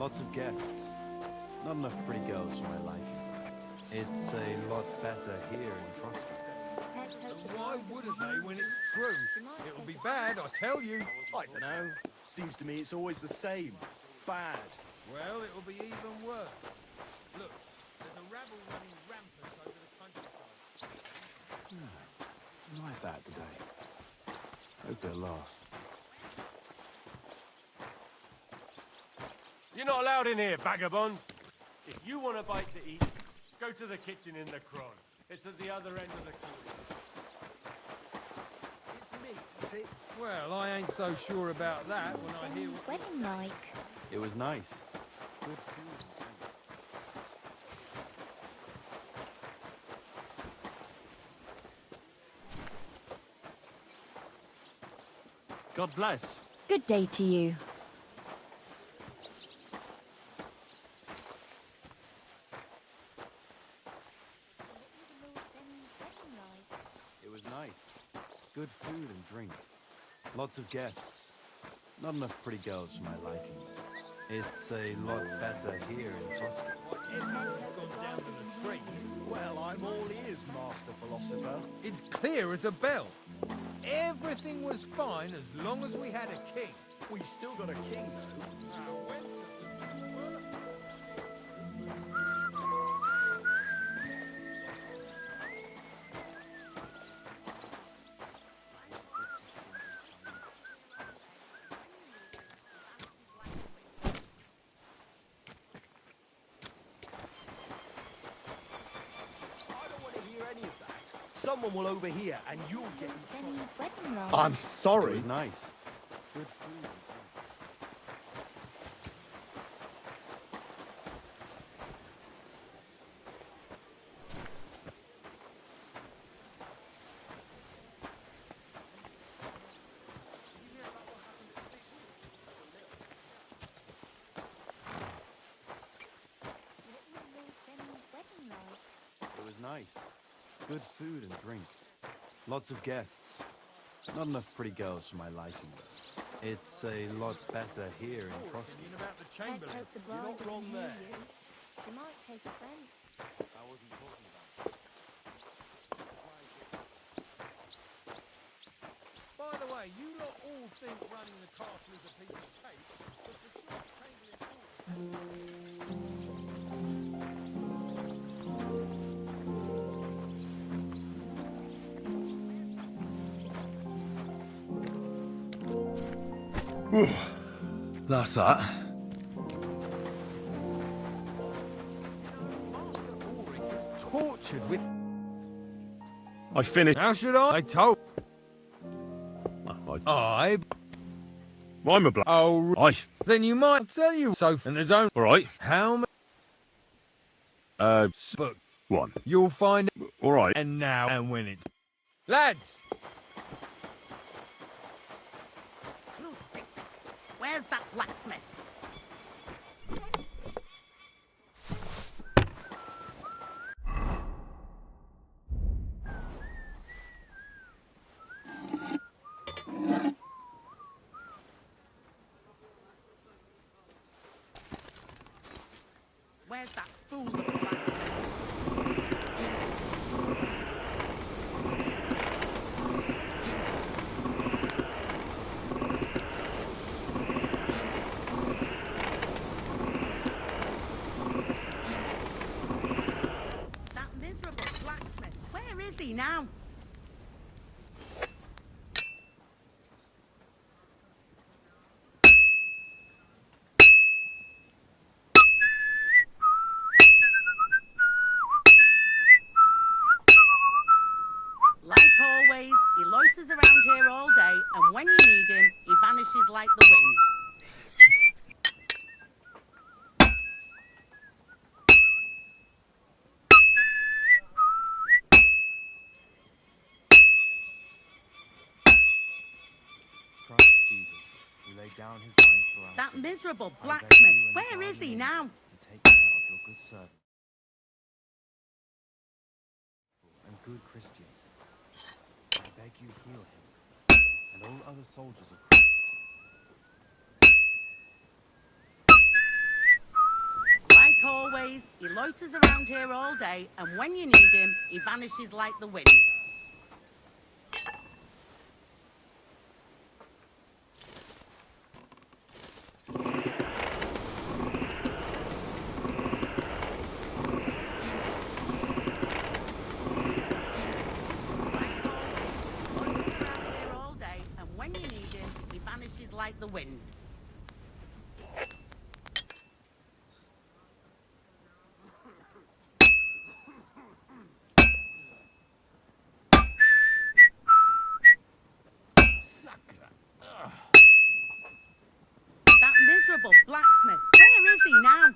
Lots of guests. Not enough pretty girls for my liking. It's a lot better here in Frosty. Why wouldn't they when it's true? It'll be bad, I tell you. I don't know. Seems to me it's always the same. Bad. Well, it'll be even worse. Look, there's a rabble running rampant over the countryside. Nice out today. Hope it lasts. You're not allowed in here, vagabond. If you want a bite to eat, go to the kitchen in the Cron. It's at the other end of the court. Well, I ain't so sure about that when I hear what... Wedding like. It was nice. Good food. God bless. Good day to you. It was nice. Good food and drink. Lots of guests. Not enough pretty girls for my liking. It's a lot better here in Frosty. Gone down to the tree. Well, I'm all ears, Master Philosopher. It's clear as a bell. Everything was fine as long as we had a king. We still got a king, though. Someone will overhear, and you'll get in trouble. Wedding like. I'm It sorry. was nice. Good food and drink. It was nice. Good food and drink. Lots of guests. Not enough pretty girls for my liking. It's a lot better here in Frosty. About the Let's chamberlain. hope the You're bride not doesn't wrong hear there. you. She might take offence. I wasn't talking about. By the way, you lot all think running the castle is a piece of cake, but the short chamberlain... That's that. Master Ulrich is tortured with... I finished. How should I? I told... I... I'm a black. Oh, Aye. then you might tell you so. And there's only... All right. How many... But One. you'll find... All right. And now and when it's... Lads! Where's that blacksmith? Where's that fool of a blacksmith? That miserable blacksmith. Where is he now? Like always, he loiters around here all day, and when you need him, he vanishes like the wind. Christ Jesus, who laid down his life for our That sins. miserable I beg blacksmith. you and the Where is he guardian now? angel to take care of your good servant and good Christian. I beg you heal him and all other soldiers of Christ. always, he loiters around here all day, and when you need him, he vanishes like the wind. Like the wind. That miserable blacksmith, where is he now?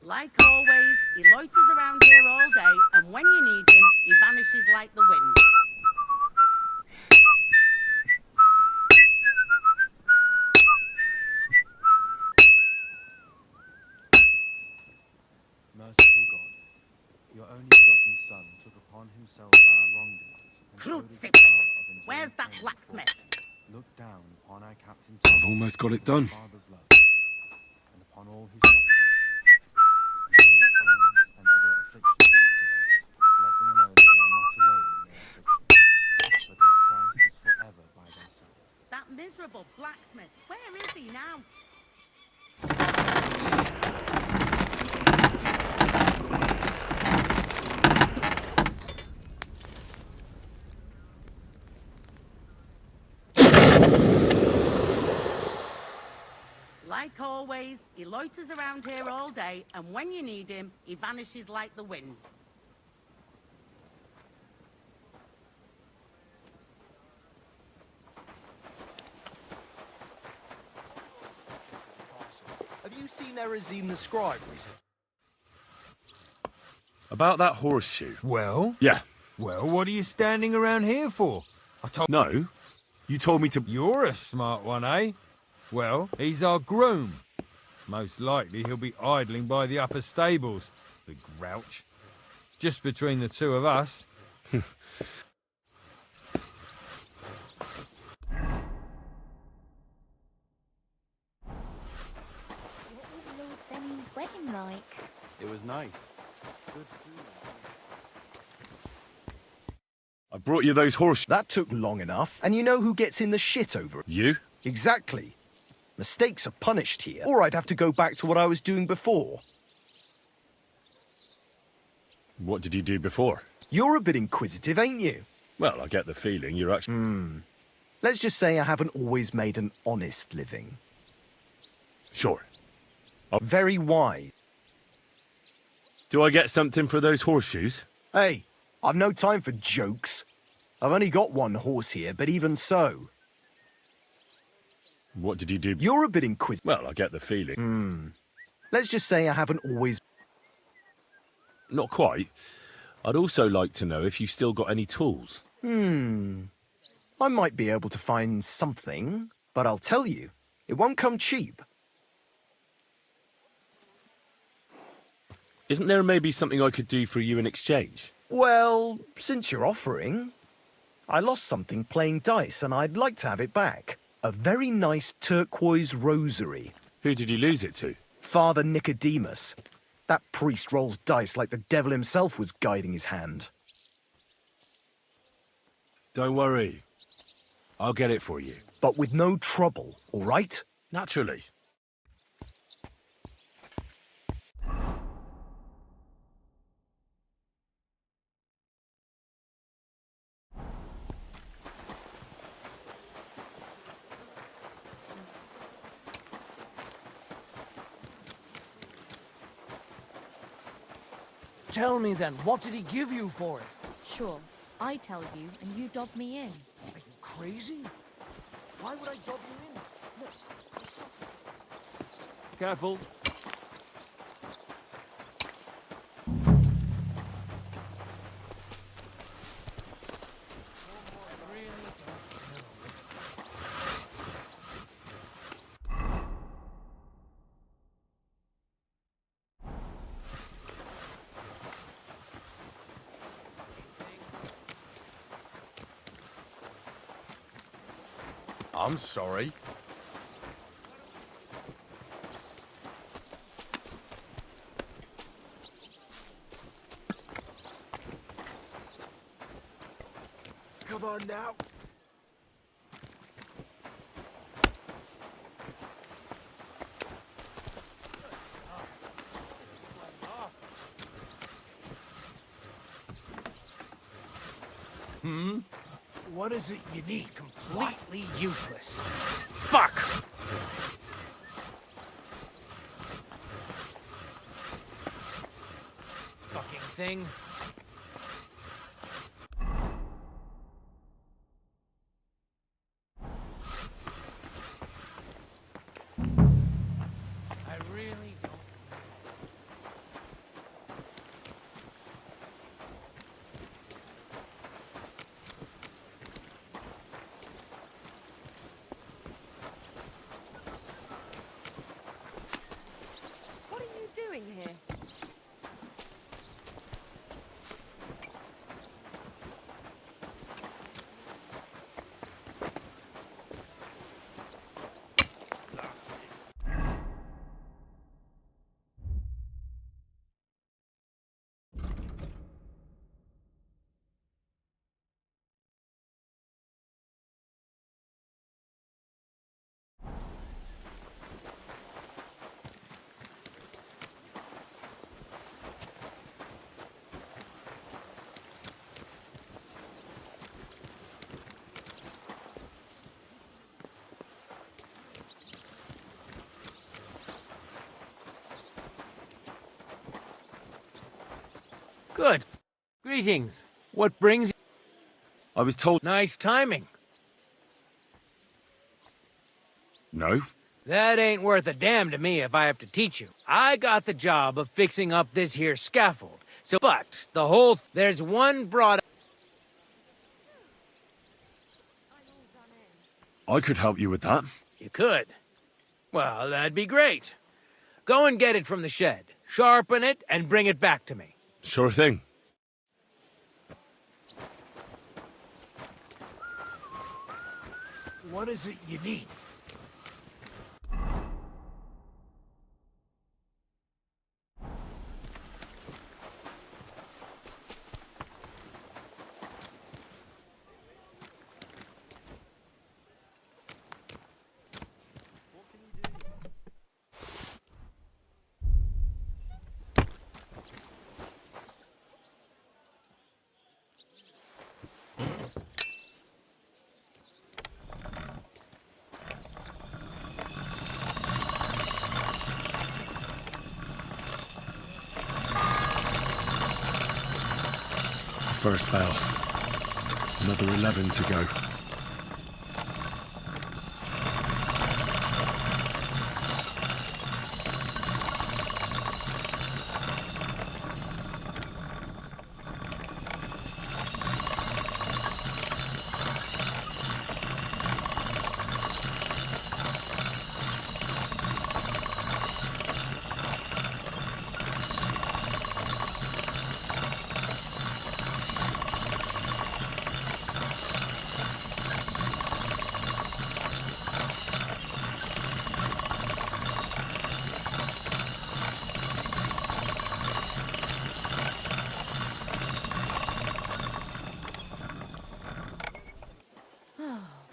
Like always, he loiters around here all day, and when you need him, he vanishes like the wind. Merciful God, your only begotten Son took upon himself our wrongdoings and showed us the Crucifix! power of enduring Where's that pain blacksmith? for Look down upon our Captain I've almost got it done. Father's love, and upon all his sufferings. Heal the pains and other afflictions of sickness. Let them know that they are not alone in their afflictions, but that Christ is forever by their side. That miserable blacksmith, where is he now? Like always, he loiters around here all day, and when you need him, he vanishes like the wind. Have you seen Erazim the scribe recently? About that horseshoe. Well? Yeah. Well, what are you standing around here for? I told No. You told me to... You're a smart one, eh? Well, he's our groom. Most likely he'll be idling by the upper stables, the grouch. Just between the two of us. What was Lord Zemmy's wedding like? It was nice. Good food. I brought you those horseshoes. That took long enough. And you know who gets in the shit over it? You? Exactly. Mistakes are punished here, or I'd have to go back to what I was doing before. What did you do before? You're a bit inquisitive, ain't you? Well, I get the feeling you're actually... Let's just say I haven't always made an honest living. Sure. Very wise. Do I get something for those horseshoes? Hey, I've no time for jokes. I've only got one horse here, but even so. What did you do? You're a bit inquisitive. Well, I get the feeling. Let's just say I haven't always... Not quite. I'd also like to know if you still got any tools. I might be able to find something, but I'll tell you, it won't come cheap. Isn't there maybe something I could do for you in exchange? Well, since you're offering, I lost something playing dice and I'd like to have it back. A very nice turquoise rosary. Who did you lose it to? Father Nicodemus. That priest rolls dice like the devil himself was guiding his hand. Don't worry. I'll get it for you. But with no trouble, all right? Naturally. Tell me then, what did he give you for it? Sure, I tell you and you dob me in. Are you crazy? Why would I dob you in? Look. Careful. I'm sorry. Come on now. What is it you need? Completely useless. Fuck! Fucking thing. I really don't. What are you doing here? Good. Greetings. What brings you? I was told... Nice timing. No? That ain't worth a damn to me if I have to teach you. I got the job of fixing up this here scaffold. So, but the whole... there's one broad... I could help you with that. You could. Well, that'd be great. Go and get it from the shed. Sharpen it and bring it back to me. Sure thing. What is it you need? First bell. Another 11 to go.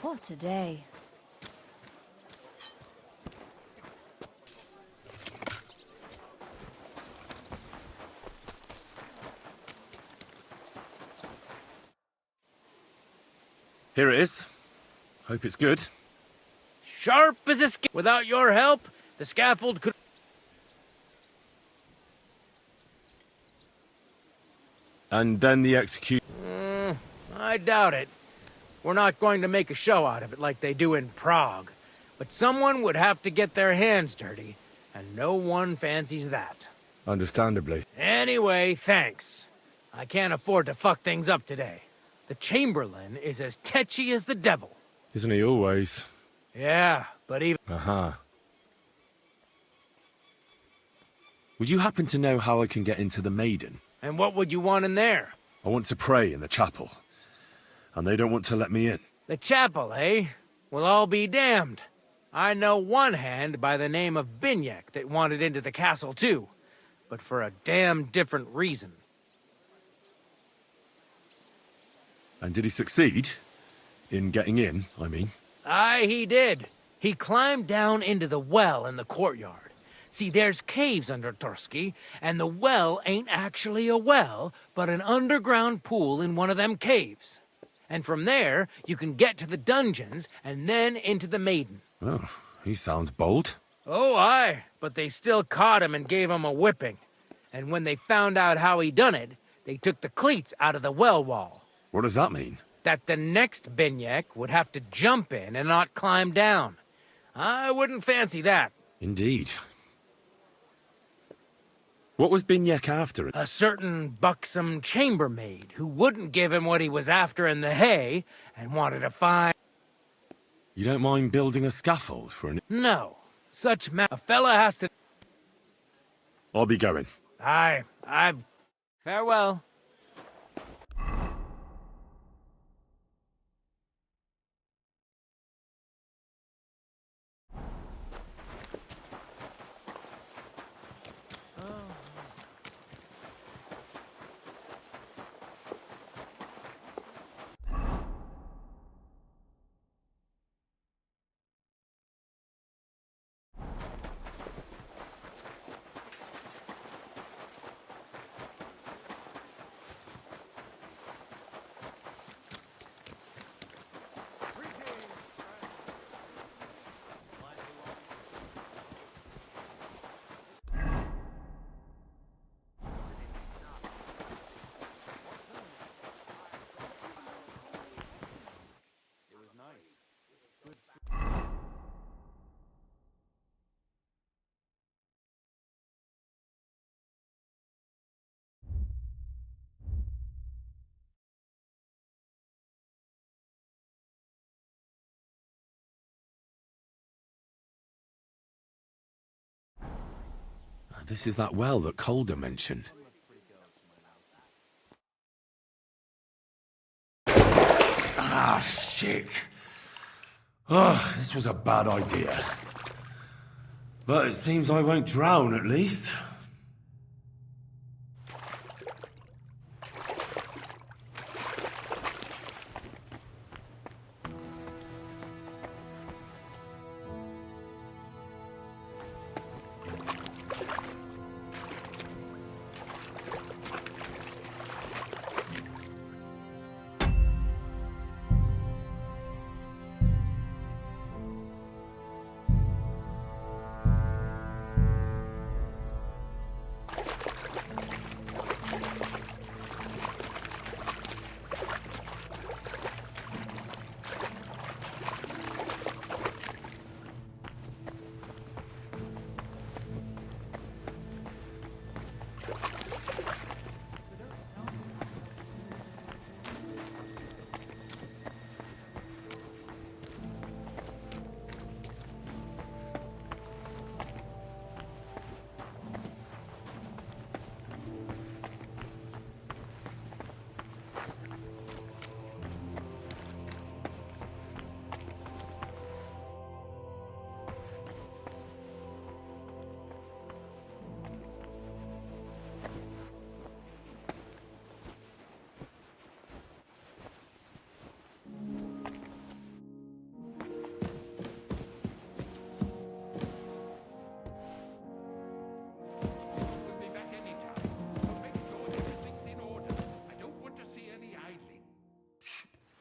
What a day. Here it is. Hope it's good. Sharp as a Without your help, the scaffold could... And then the execute... I doubt it. We're not going to make a show out of it like they do in Prague. But someone would have to get their hands dirty, and no one fancies that. Understandably. Anyway, thanks. I can't afford to fuck things up today. The Chamberlain is as tetchy as the devil. Isn't he always? Yeah, but even... Aha. Would you happen to know how I can get into the Maiden? And what would you want in there? I want to pray in the chapel. And they don't want to let me in. The chapel, eh? Well, I'll be damned. I know one hand by the name of Binyek that wanted into the castle too, but for a damn different reason. And did he succeed? In getting in, I mean. Aye, he did. He climbed down into the well in the courtyard. See, there's caves under Torski, and the well ain't actually a well, but an underground pool in one of them caves. And from there, you can get to the dungeons, and then into the Maiden. Oh, he sounds bold. Oh, aye, but they still caught him and gave him a whipping. And when they found out how he done it, they took the cleats out of the well wall. What does that mean? That the next Binyek would have to jump in and not climb down. I wouldn't fancy that. Indeed. What was Binyek after? A certain buxom chambermaid who wouldn't give him what he was after in the hay and wanted to find... You don't mind building a scaffold for an... No. A fella has to... I'll be going. I've... Farewell. This is that well that Calder mentioned. Ah, shit. Oh, this was a bad idea. But it seems I won't drown, at least.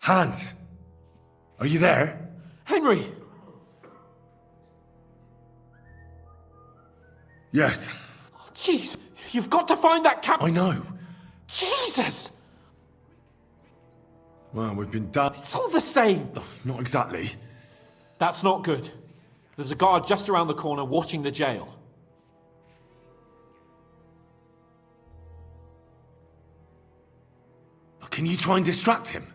Hans! Are you there? Henry! Yes. Oh, jeez, you've got to find that cap- I know. Jesus! Well, we've been done. It's all the same. Not exactly. That's not good. There's a guard just around the corner watching the jail. Can you try and distract him?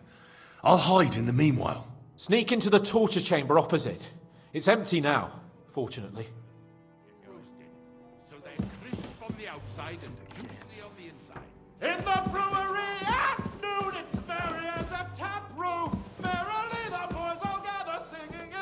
I'll hide in the meanwhile. Sneak into the torture chamber opposite. It's empty now, fortunately. So they're crisp on the outside and juicy on the inside. In the brewery at noon, it's merry as a tap room. Merrily the boys all gather, singing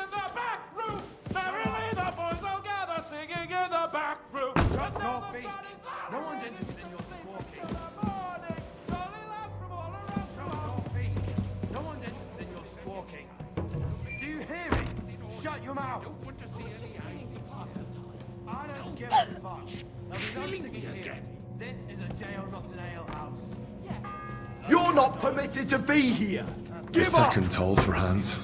expected to be here? The Give up! second toll for Hans.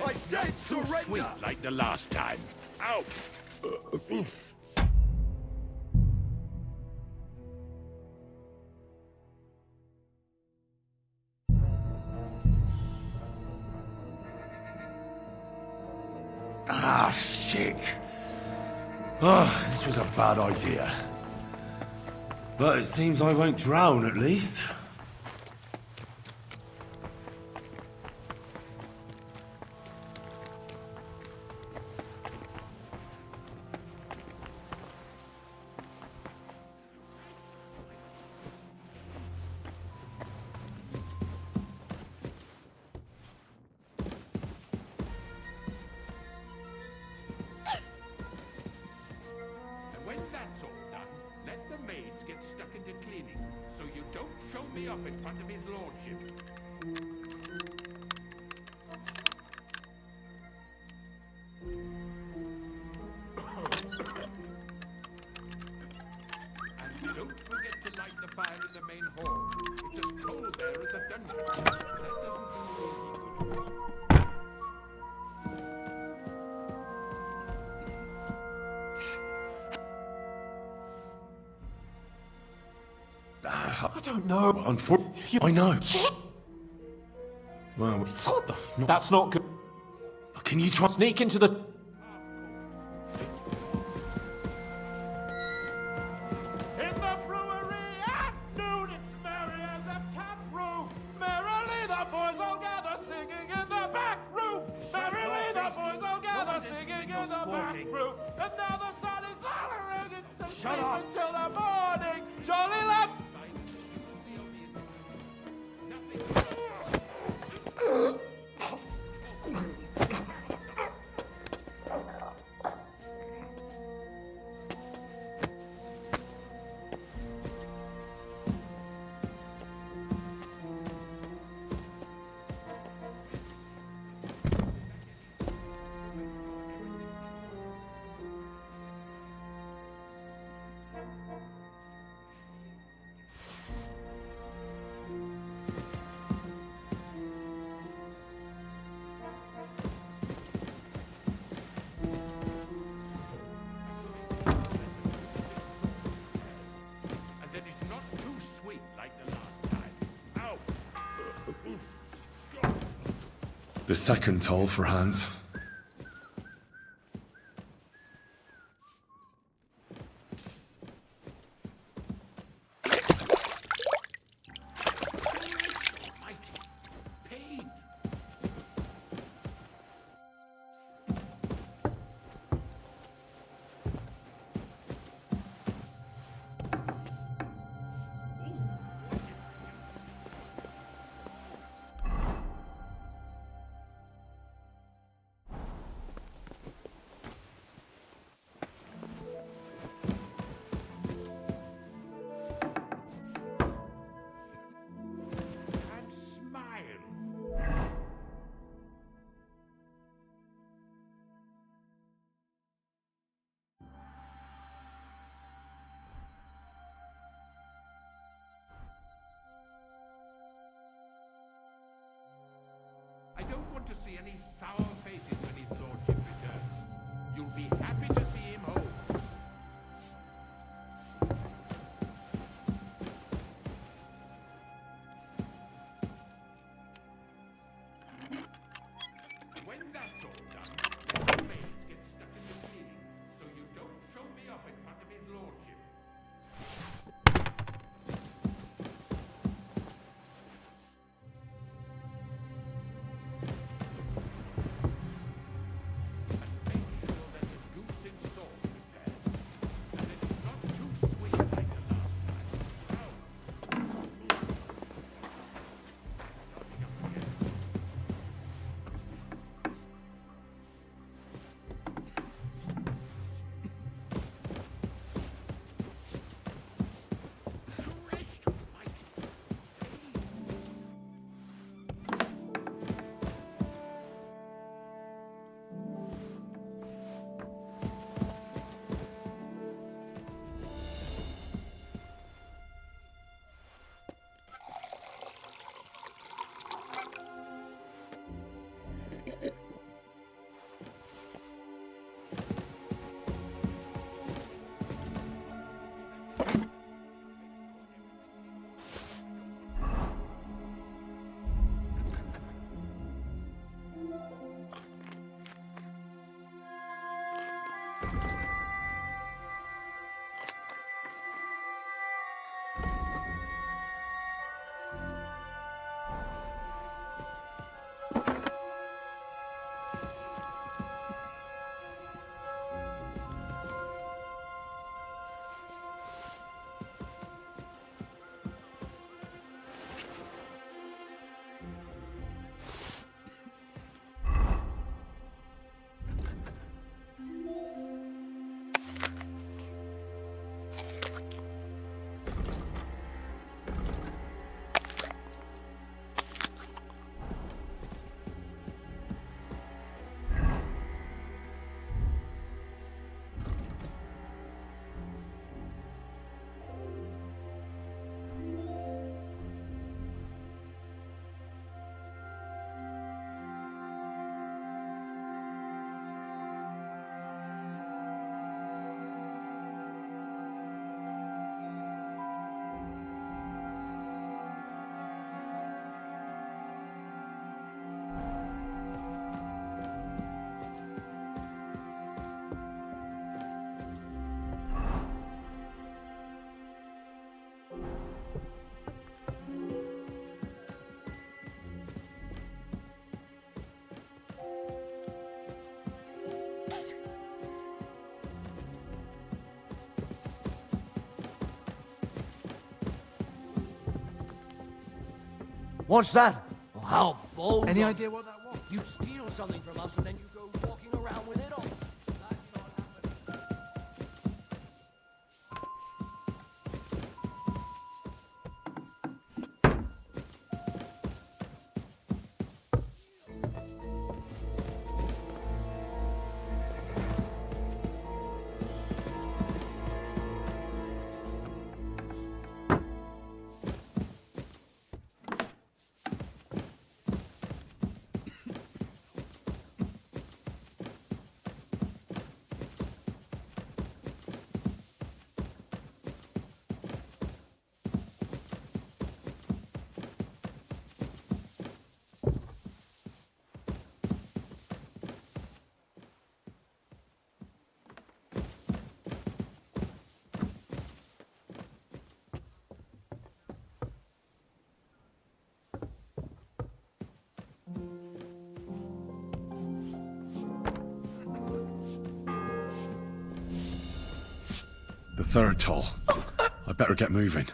I said surrender! Like the last time. Out! Ah, shit. Oh, this was a bad idea. But it seems I won't drown, at least. And when that's all done, let the maids get stuck into cleaning, so you don't show me up in front of his lordship. And don't forget to light the fire in the main hall. It's as cold there as a dungeon. That doesn't do any good. I don't know. Unfortunately, I know. Well, That's not good. can you try? Sneak into the... In the brewery at noon, it's merry as a tap room. Merrily the boys all gather, singing in the back room. Merrily the boys all gather, singing in the back room. And now the sun is hollering, it's the sleep until the morning. Jolly love. And that it's not too sweet like the last time. Out! The second toll for Hans. Almighty! Pain! And smile! I don't want to see any sour faces when his lordship returns. You'll be happy to see him home. When that's all done, let the maids get stuck in the cleaning, so you don't show me up in front of his lordship. What's that? Well, how bold. Any idea what that was? You steal something from us and then you go walking around with it all. The third toll. I better get moving.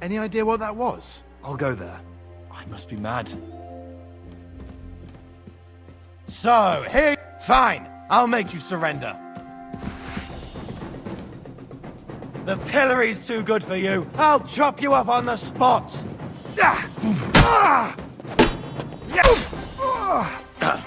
Any idea what that was? I'll go there. I must be mad. So, here... Fine, I'll make you surrender. The pillory's too good for you. I'll chop you up on the spot. Ah! Ah! Yeah! Ah! Ah!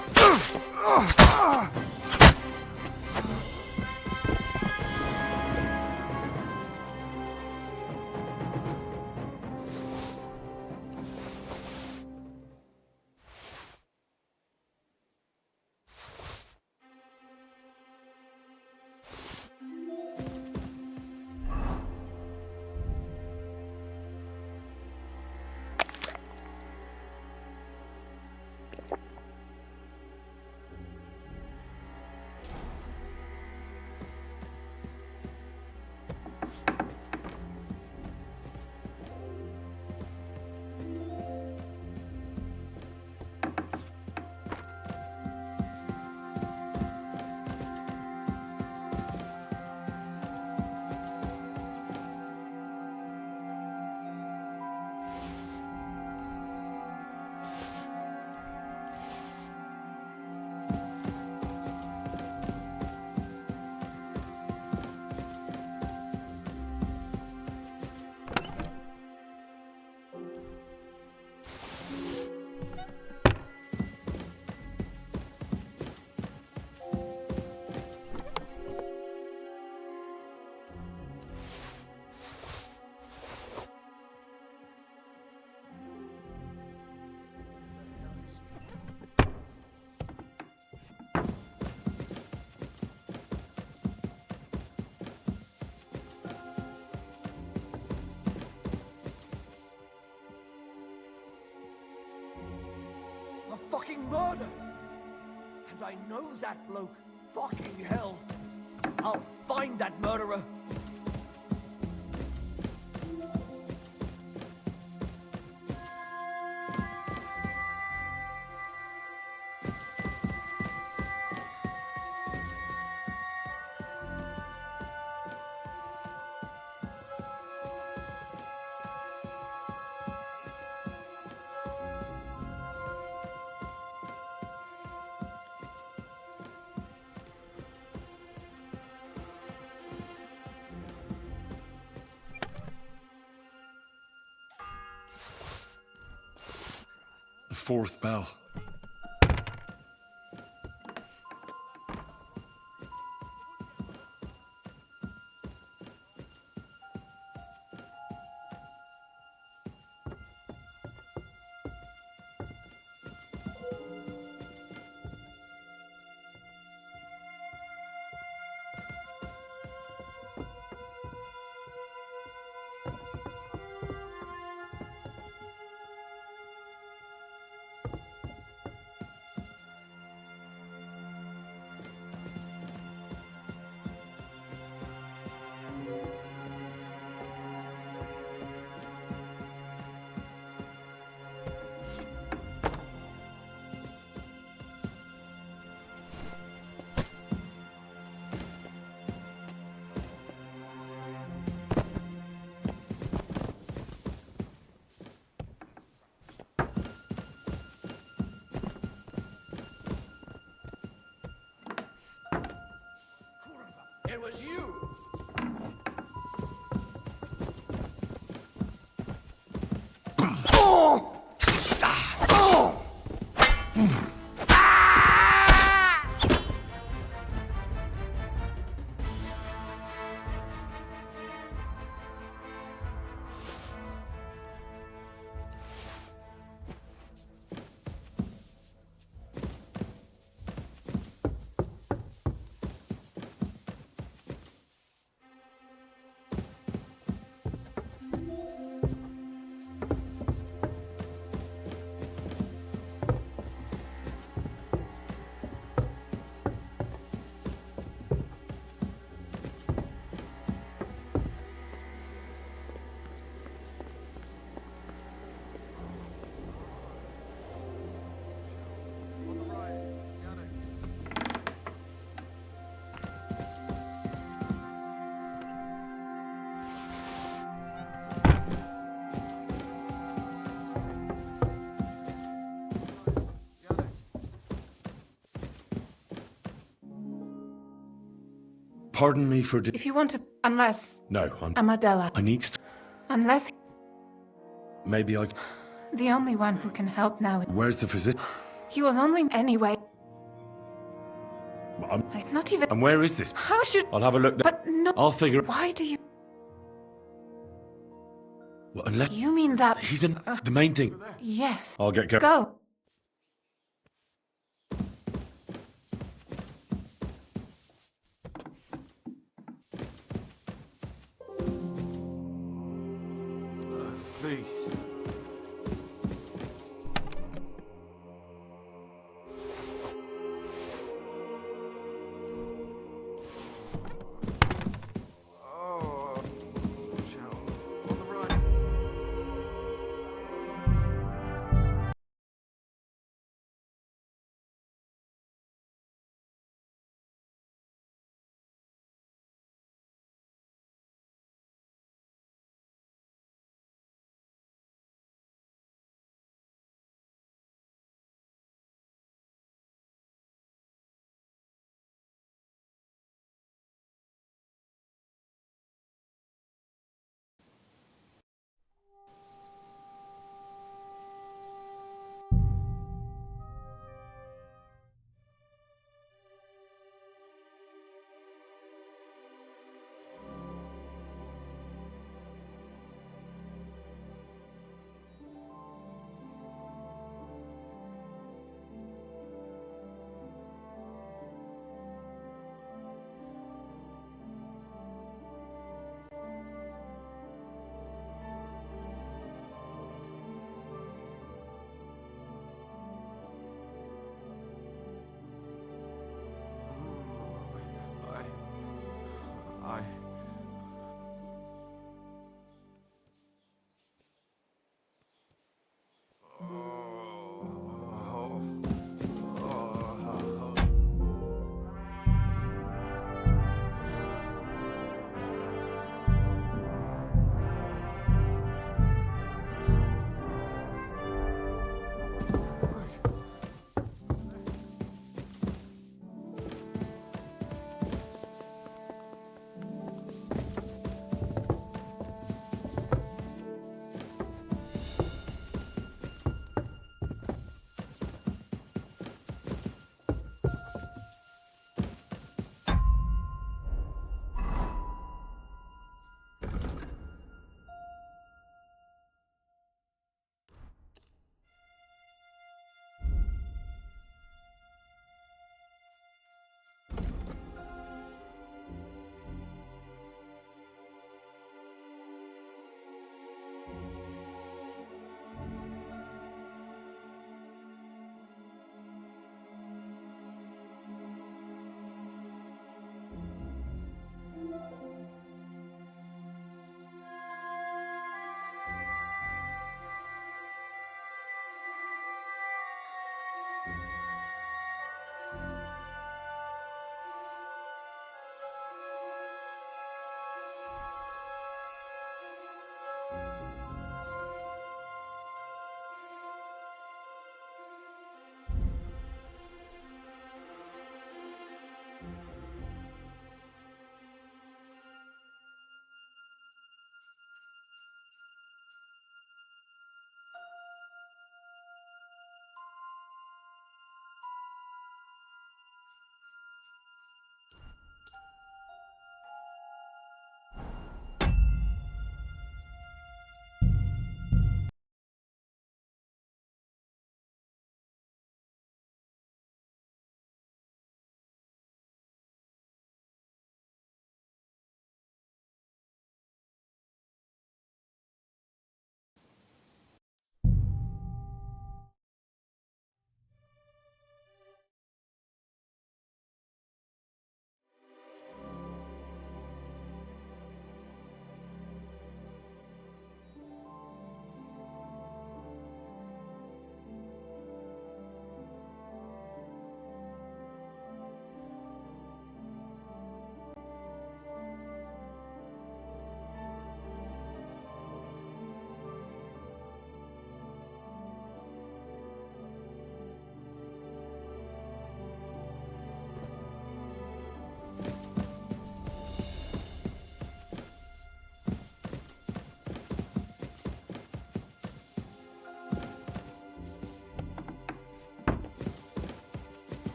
Fucking murder! And I know that bloke. Fucking hell. I'll find that murderer. The fourth bell. It was you! Pardon me for... If you want to... Unless... No, Amadella. I need to... Unless... Maybe I... The only one who can help now... Where's the physician? He was only... Anyway... I'm not even... And where is this? How should... I'll have a look. But no... I'll figure... Why do you... Well, unless... You mean that... He's in... The main thing. Yes. I'll get... Go. Please.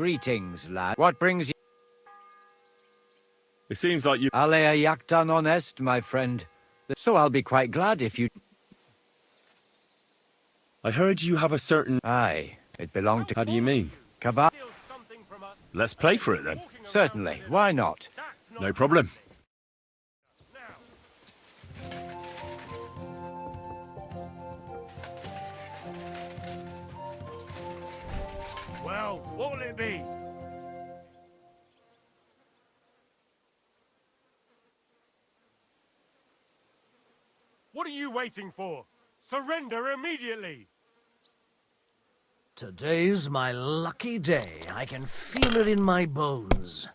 Greetings, lad. What brings you? It seems like you... Alea Yaktan honest, my friend. So I'll be quite glad if you... I heard you have a certain... Aye, it belonged to... How do you mean? Kabat? Let's play for it then. Certainly, why not? No problem. Well, what will it be? What are you waiting for? Surrender immediately! Today's my lucky day. I can feel it in my bones.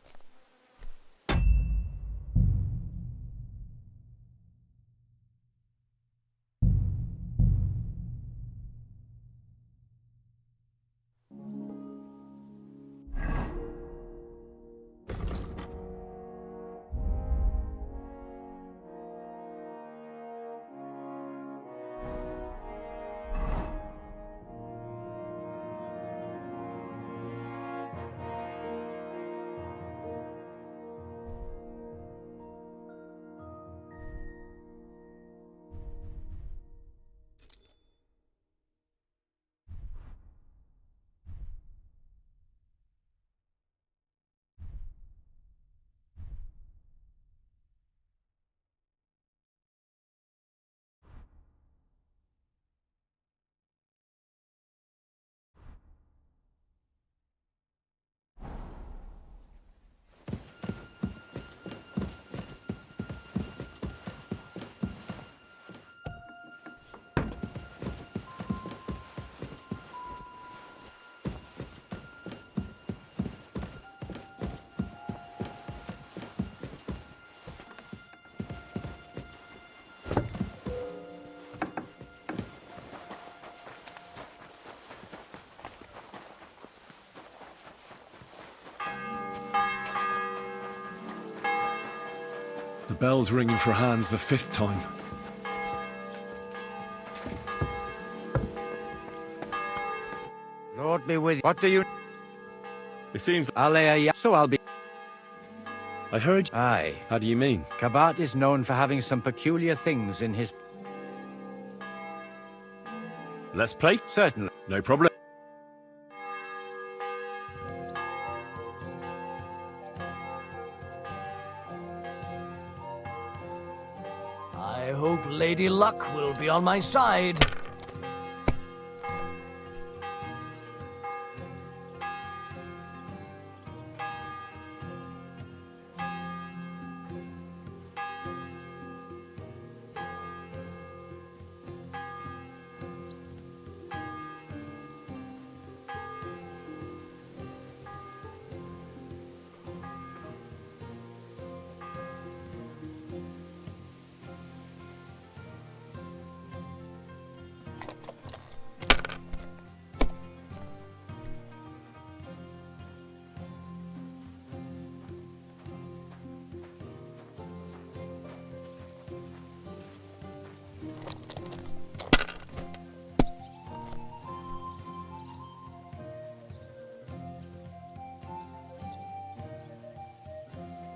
The bell's ringing for hands the 5th time. Lord be with you. What do you... It seems... Alea So I'll be... I heard... Aye. How do you mean? Kabat is known for having some peculiar things in his... Let's play? Certainly. No problem. I hope Lady Luck will be on my side.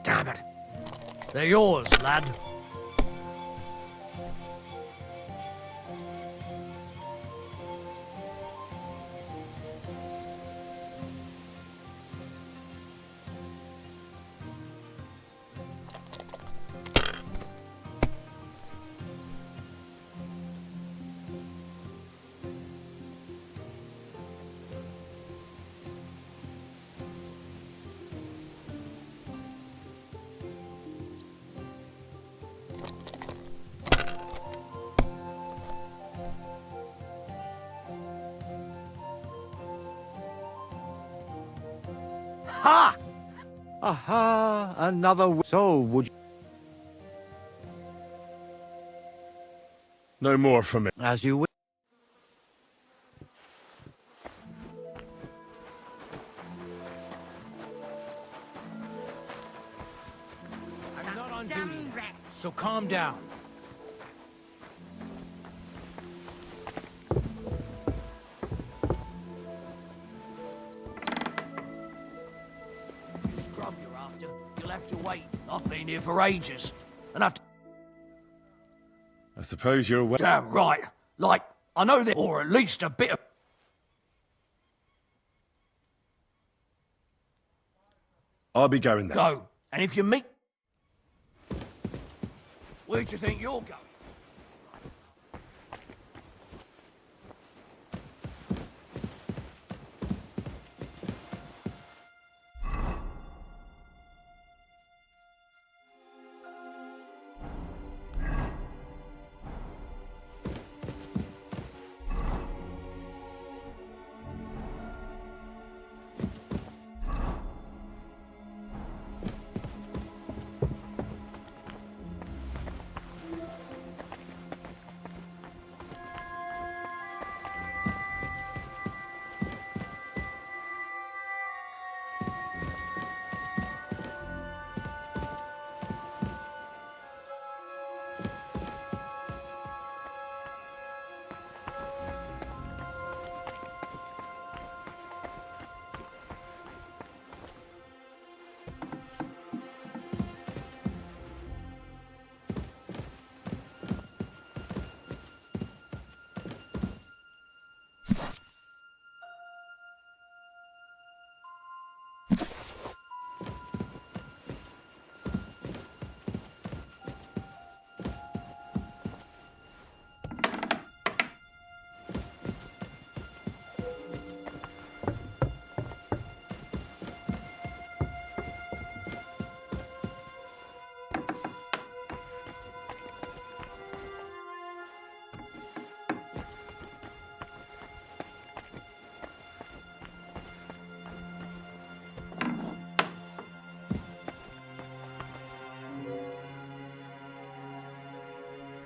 Damn it. They're yours, lad. Ha! Aha! So, would you... No more from it. As you wish. I'm not on duty, so calm down. been here for ages. And I've... I suppose you're aware. Damn right. Like, I know that, or at least a bit of... I'll be going then. Go. And if you meet... Where do you think you're going?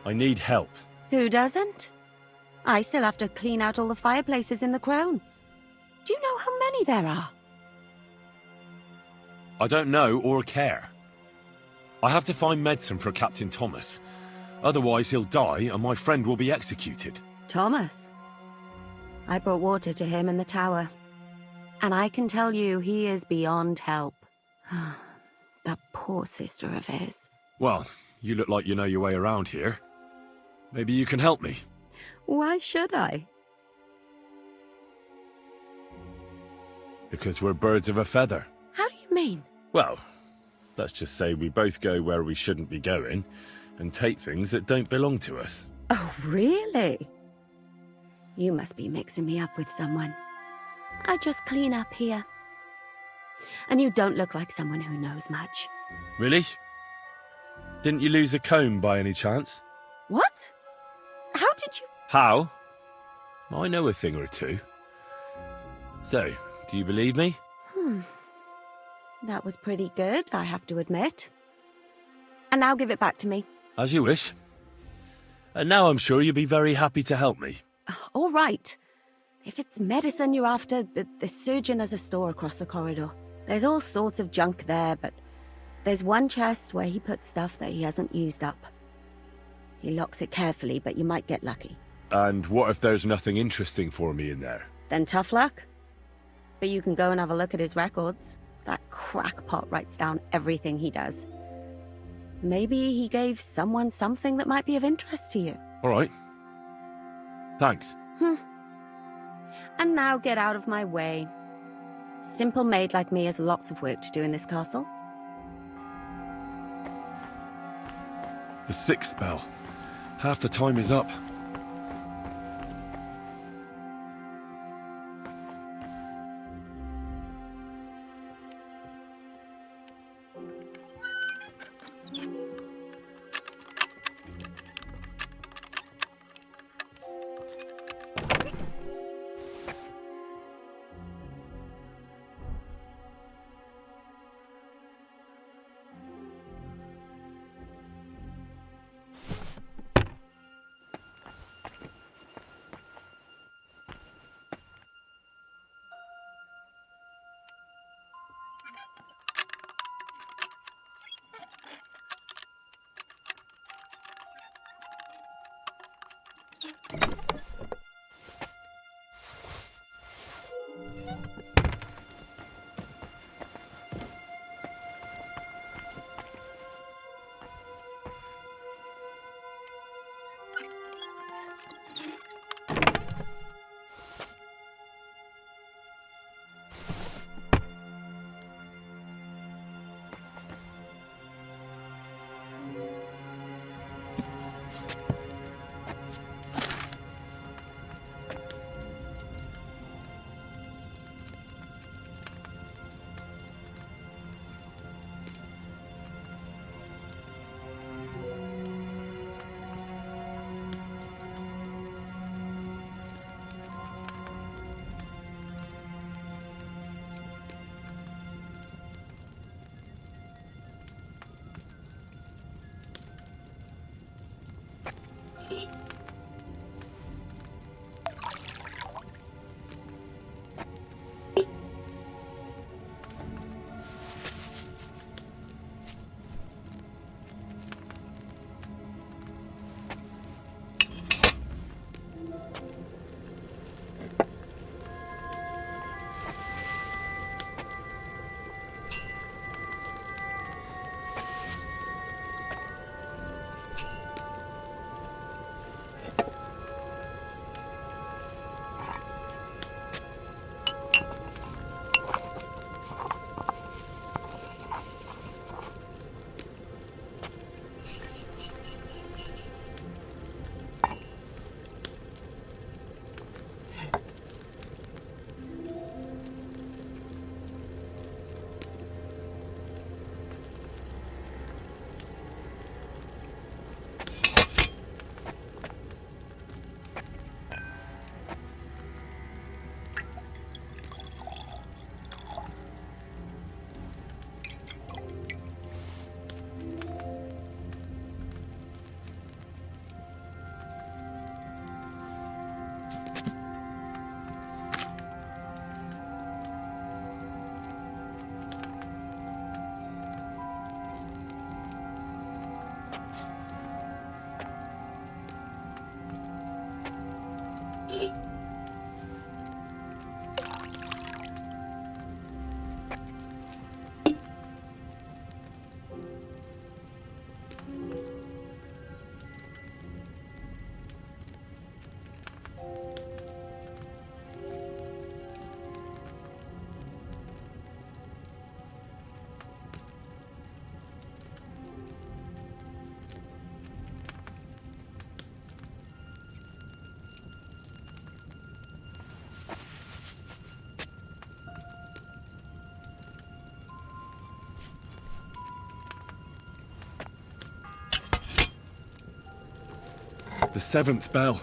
I need help. Who doesn't? I still have to clean out all the fireplaces in the crown. Do you know how many there are? I don't know or care. I have to find medicine for Captain Thomas. Otherwise he'll die and my friend will be executed. Thomas? I brought water to him in the tower. And I can tell you he is beyond help. That poor sister of his. Well, you look like you know your way around here. Maybe you can help me. Why should I? Because we're birds of a feather. How do you mean? Well, let's just say we both go where we shouldn't be going and take things that don't belong to us. Oh, really? You must be mixing me up with someone. I just clean up here. And you don't look like someone who knows much. Really? Didn't you lose a comb by any chance? What? How did you... How? I know a thing or two. So, do you believe me? That was pretty good, I have to admit. And now give it back to me. As you wish. And now I'm sure you'll be very happy to help me. All right. If it's medicine you're after, the surgeon has a store across the corridor. There's all sorts of junk there, but there's one chest where he puts stuff that he hasn't used up. He locks it carefully, but you might get lucky. And what if there's nothing interesting for me in there? Then tough luck. But you can go and have a look at his records. That crackpot writes down everything he does. Maybe he gave someone something that might be of interest to you. All right. Thanks. And now get out of my way. Simple maid like me has lots of work to do in this castle. The sixth bell. Half the time is up. The 7th bell.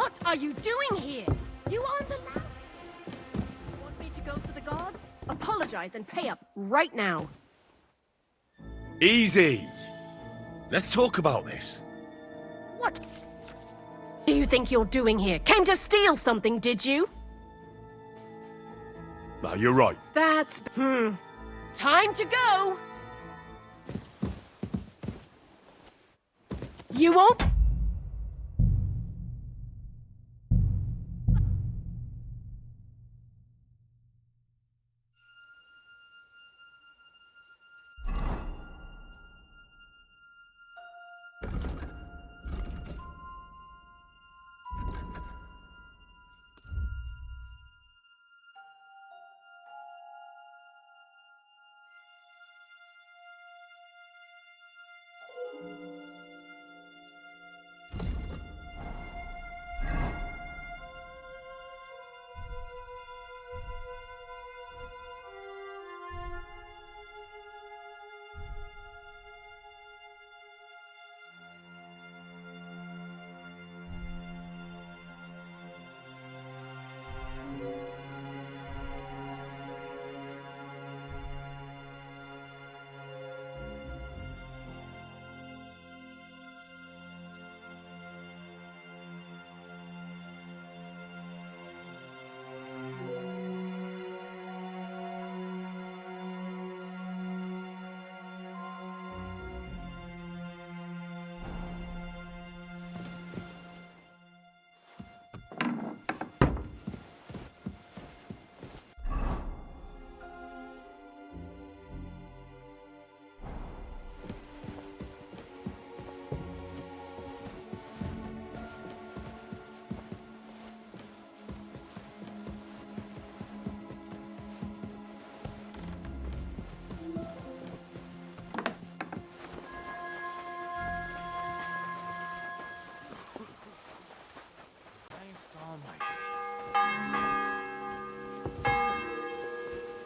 What are you doing here? You aren't allowed. Want me to go for the guards? Apologize and pay up right now. Easy. Let's talk about this. What do you think you're doing here? Came to steal something, did you? No, you're right. That's... Time to go! You won't...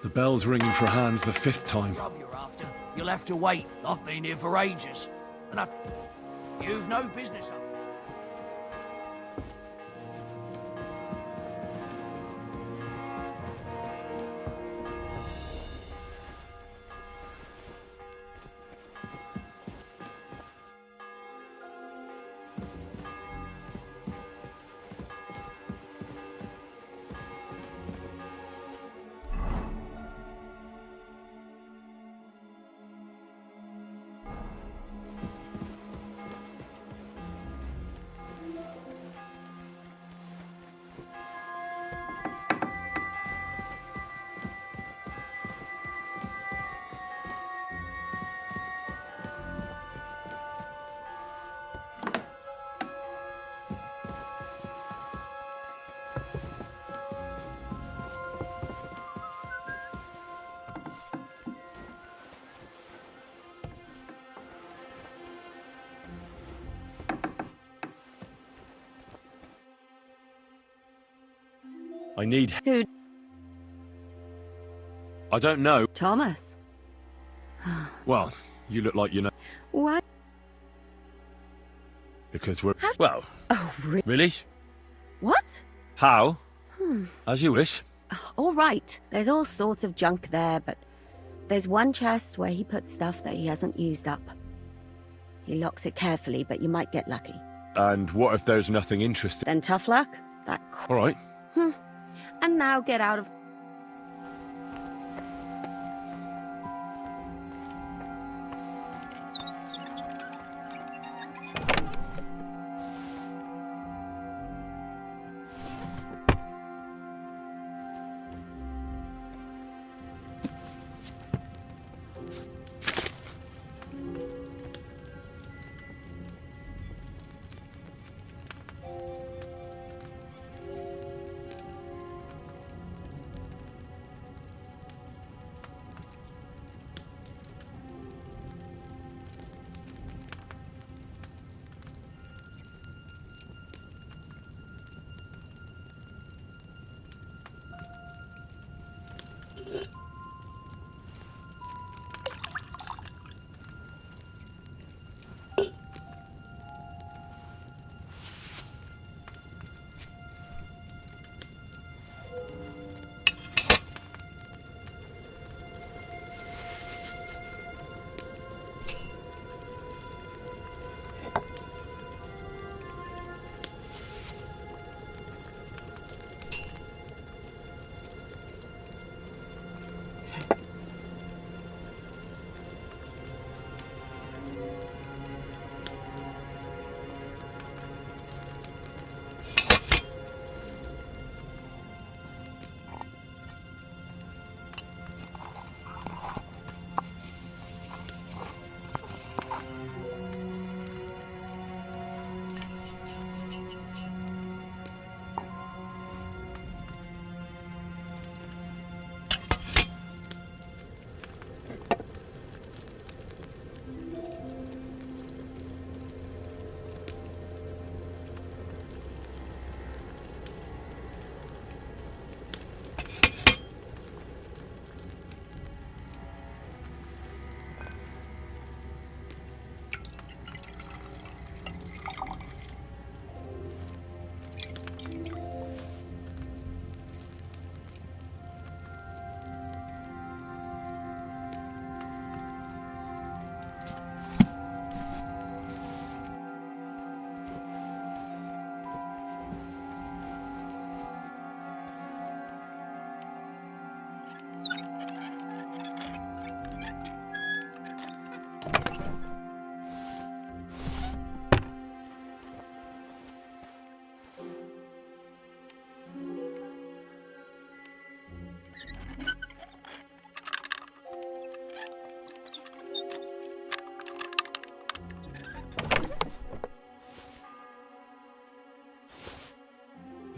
The bell's ringing for hands the 5th time. Job you're after. You'll have to wait. I've been here for ages. And you've no business up. I need... Who? I don't know. Thomas. Well, you look like you know. What? Because we're... Well... Oh, Really? What? How? As you wish. All right. There's all sorts of junk there, but there's one chest where he puts stuff that he hasn't used up. He locks it carefully, but you might get lucky. And what if there's nothing interesting? Then tough luck. All right. And now get out of...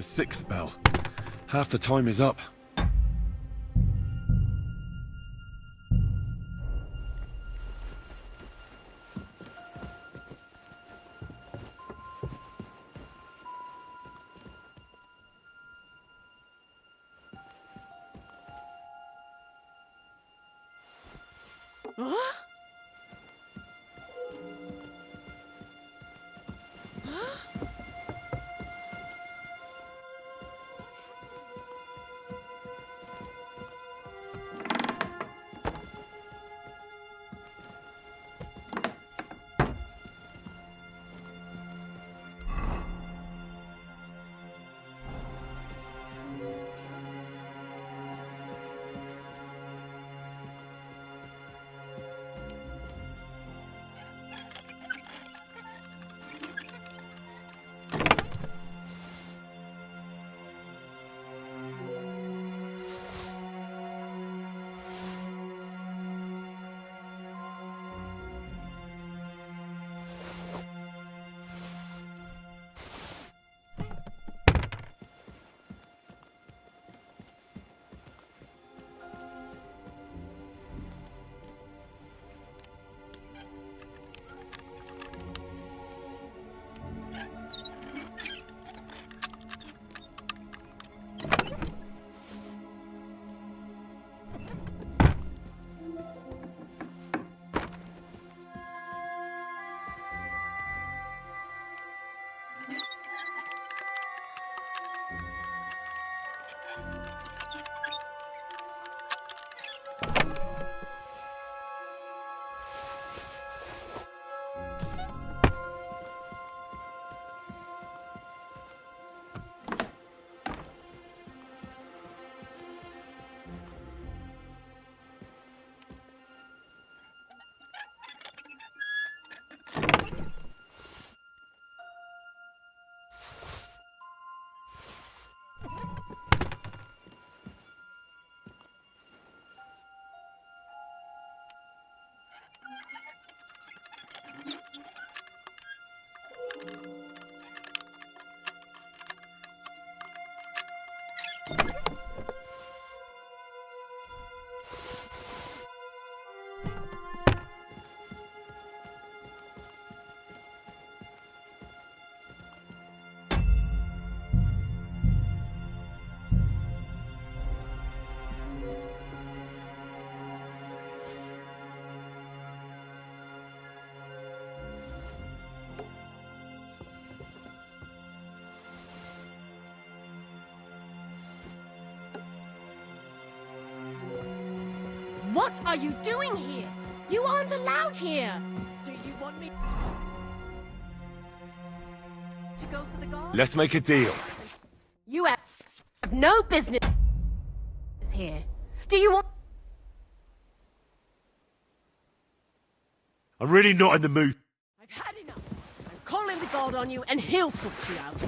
6th bell. Half the time is up. What are you doing here? You aren't allowed here! Do you want me to go for the guard? Let's make a deal. You have no business here. Do you want... I'm really not in the mood. I've had enough. I'm calling the guard on you and he'll sort you out.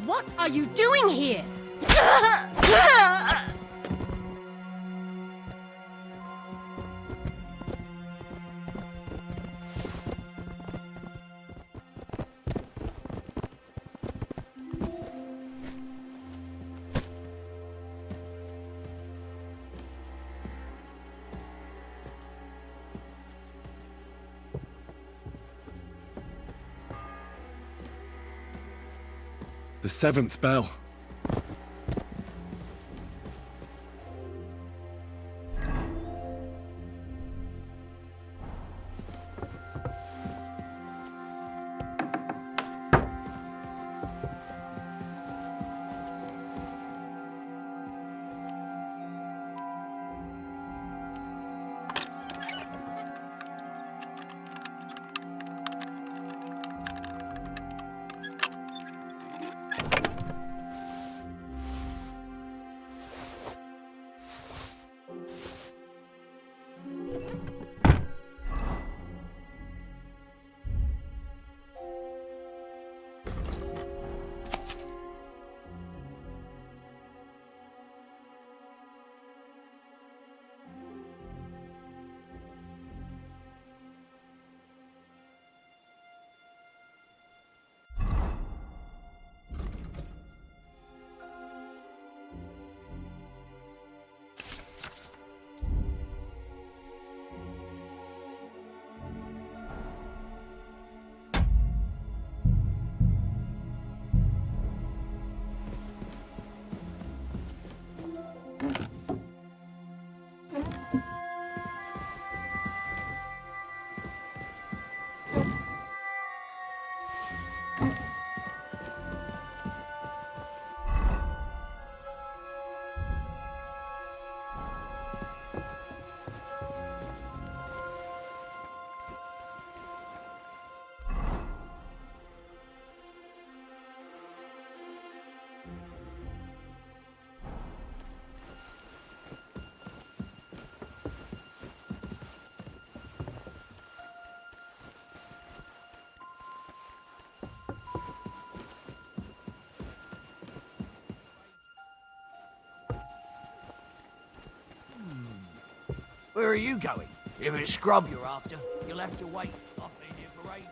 What are you doing here? The 7th bell. Where are you going? If it's scrub you're after, you'll have to wait. I've been here for ages.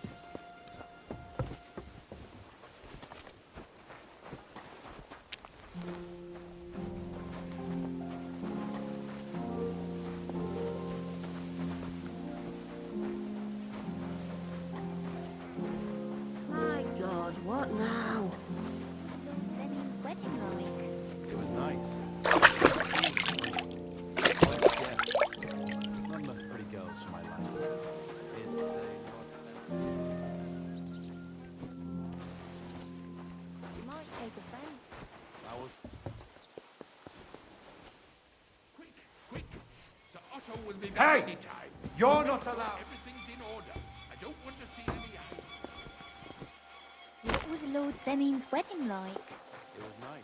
My God, what now? Zenny's wedding like. It was nice. Not enough pretty girls for my life. It's She might take offense. I will. Quick! Sir Otto will be Hey! back any time. You're not allowed. Everything's in order. I don't want to see any eyes. What was Lord Zenny's wedding like? It was nice.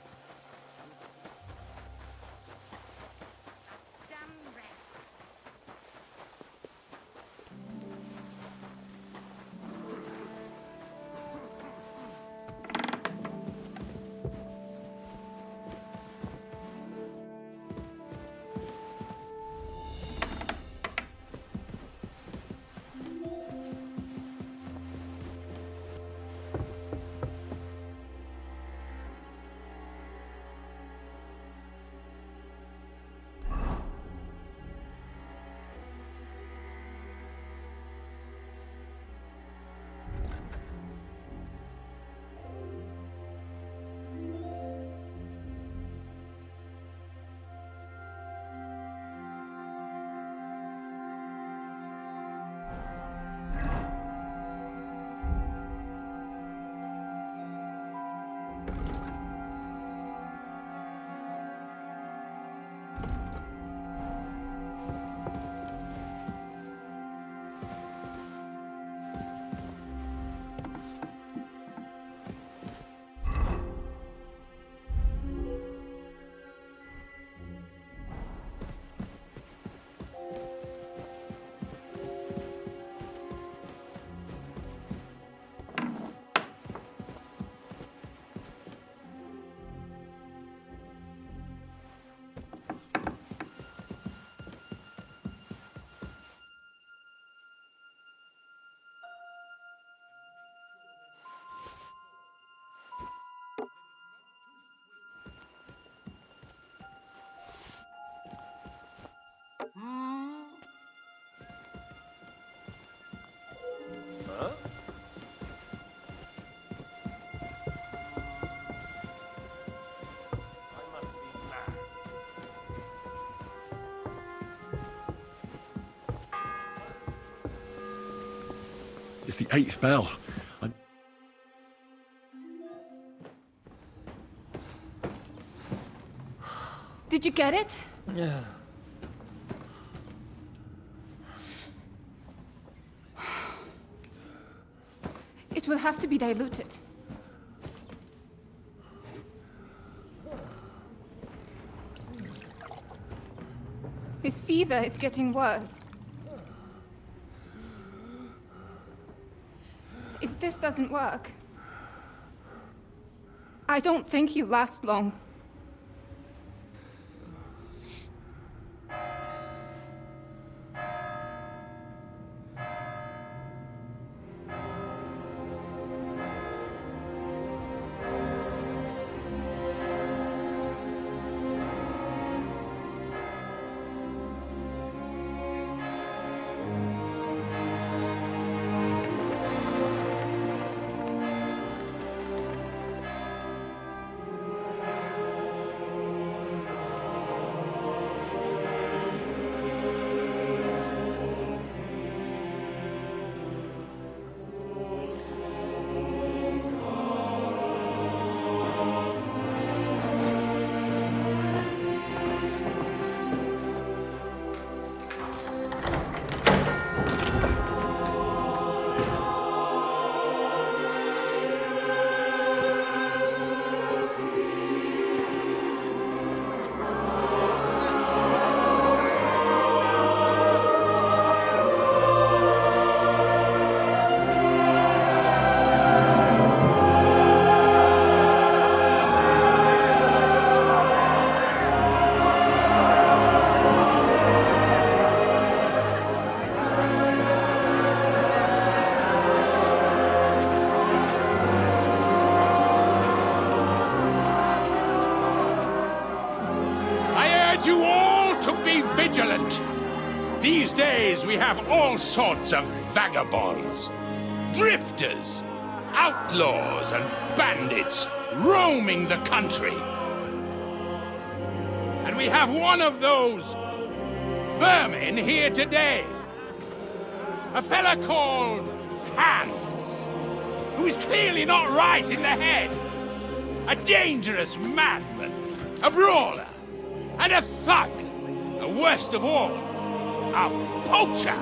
It's the 8th bell. Did you get it? Yeah. It will have to be diluted. His fever is getting worse. If this doesn't work, I don't think he'll last long. You all to be vigilant. These days we have all sorts of vagabonds, drifters, outlaws and bandits roaming the country. And we have one of those vermin here today. A fella called Hans, who is clearly not right in the head. A dangerous madman, a brawler, and a thug, the worst of all, a poacher.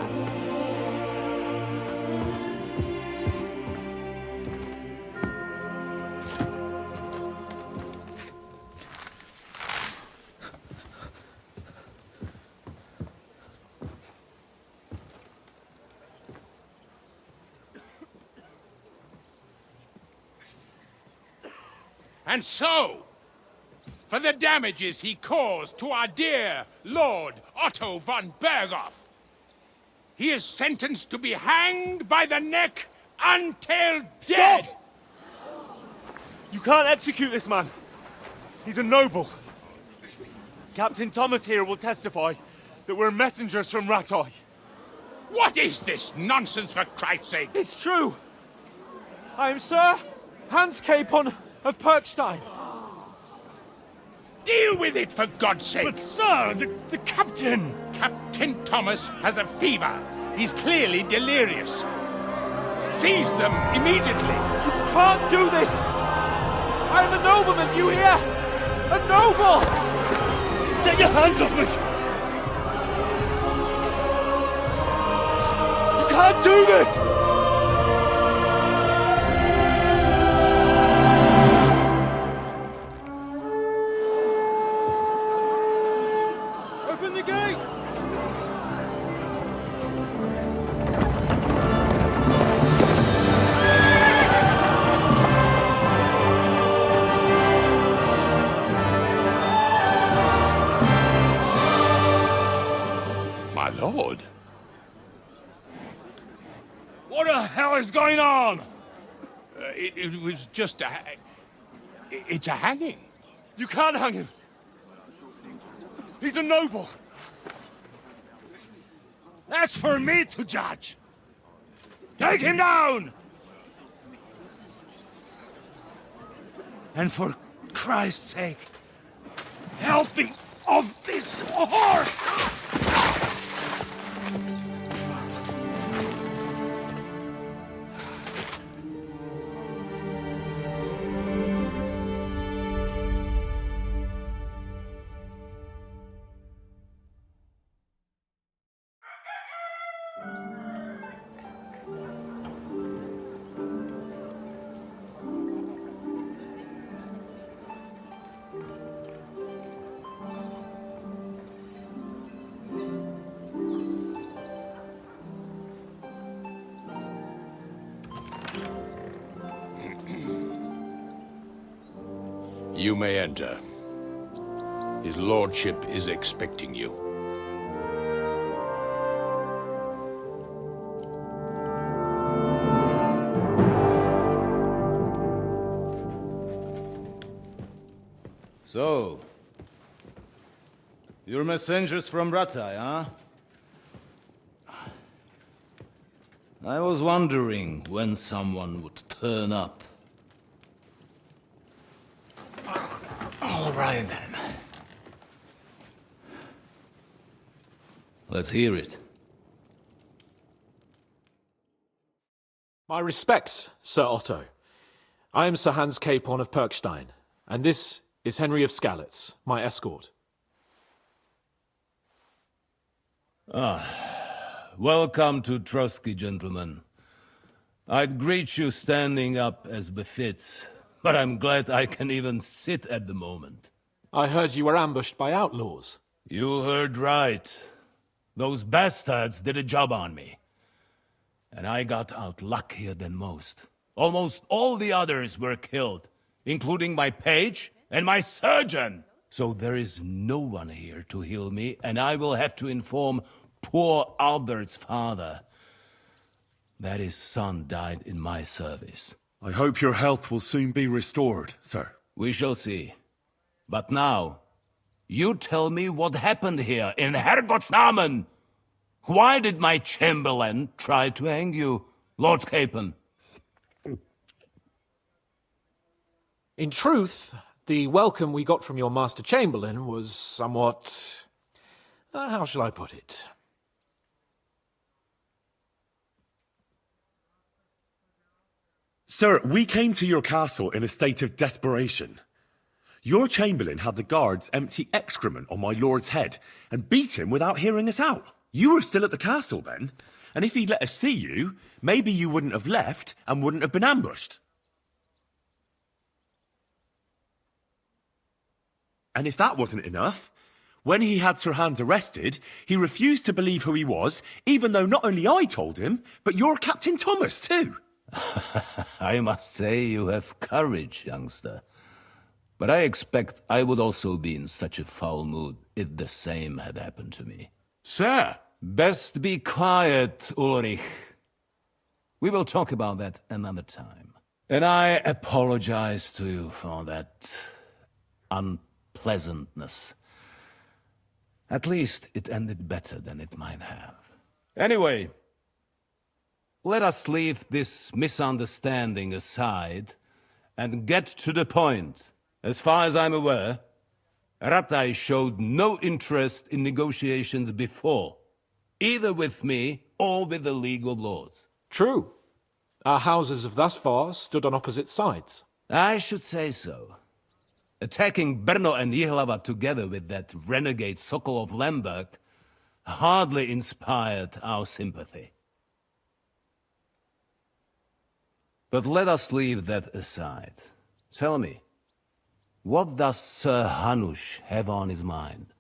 And so, for the damages he caused to our dear Lord Otto von Berghoff, he is sentenced to be hanged by the neck until dead! You can't execute this man. He's a noble. Captain Thomas here will testify that we're messengers from Ratoi. What is this nonsense, for Christ's sake? It's true. I am Sir Hans Capon of Perkstein. Deal with it, for God's sake! But, sir, the captain... Captain Thomas has a fever. He's clearly delirious. Seize them immediately. You can't do this! I am a nobleman, do you hear? A noble! Get your hands off me! You can't do this! Lord. What the hell is going on? It was just a... It's a hanging. You can't hang him. He's a noble. That's for me to judge. Take him down! And for Christ's sake, help me off this horse! You may enter. His lordship is expecting you. So, you're messengers from Rattay, huh? I was wondering when someone would turn up. All right, then. Let's hear it. My respects, Sir Otto. I am Sir Hans Capon of Perkstein, and this is Henry of Skalitz, my escort. Welcome to Trotsky, gentlemen. I'd greet you standing up as befits, but I'm glad I can even sit at the moment. I heard you were ambushed by outlaws. You heard right. Those bastards did a job on me. And I got out luckier than most. Almost all the others were killed, including my page and my surgeon. So there is no one here to heal me, and I will have to inform poor Albert's father that his son died in my service. I hope your health will soon be restored, sir. We shall see. But now, you tell me what happened here in Herrgottsnamen. Why did my chamberlain try to hang you, Lord Capon? In truth, the welcome we got from your Master Chamberlain was somewhat... how shall I put it? Sir, we came to your castle in a state of desperation. Your chamberlain had the guards empty excrement on my lord's head and beat him without hearing us out. You were still at the castle then, and if he'd let us see you, maybe you wouldn't have left and wouldn't have been ambushed. And if that wasn't enough, when he had Sir Hans arrested, he refused to believe who he was, even though not only I told him, but your Captain Thomas too. I must say you have courage, youngster. But I expect I would also be in such a foul mood if the same had happened to me. Sir! Best be quiet, Ulrich. We will talk about that another time. And I apologize to you for that unpleasantness. At least it ended better than it might have. Anyway, let us leave this misunderstanding aside and get to the point. As far as I'm aware, Rattay showed no interest in negotiations before, either with me or with the League of Lords. True. Our houses have thus far stood on opposite sides. I should say so. Attacking Brno and Jihlava together with that renegade Sokol of Lemberg hardly inspired our sympathy. But let us leave that aside. Tell me, what does Sir Hanush have on his mind?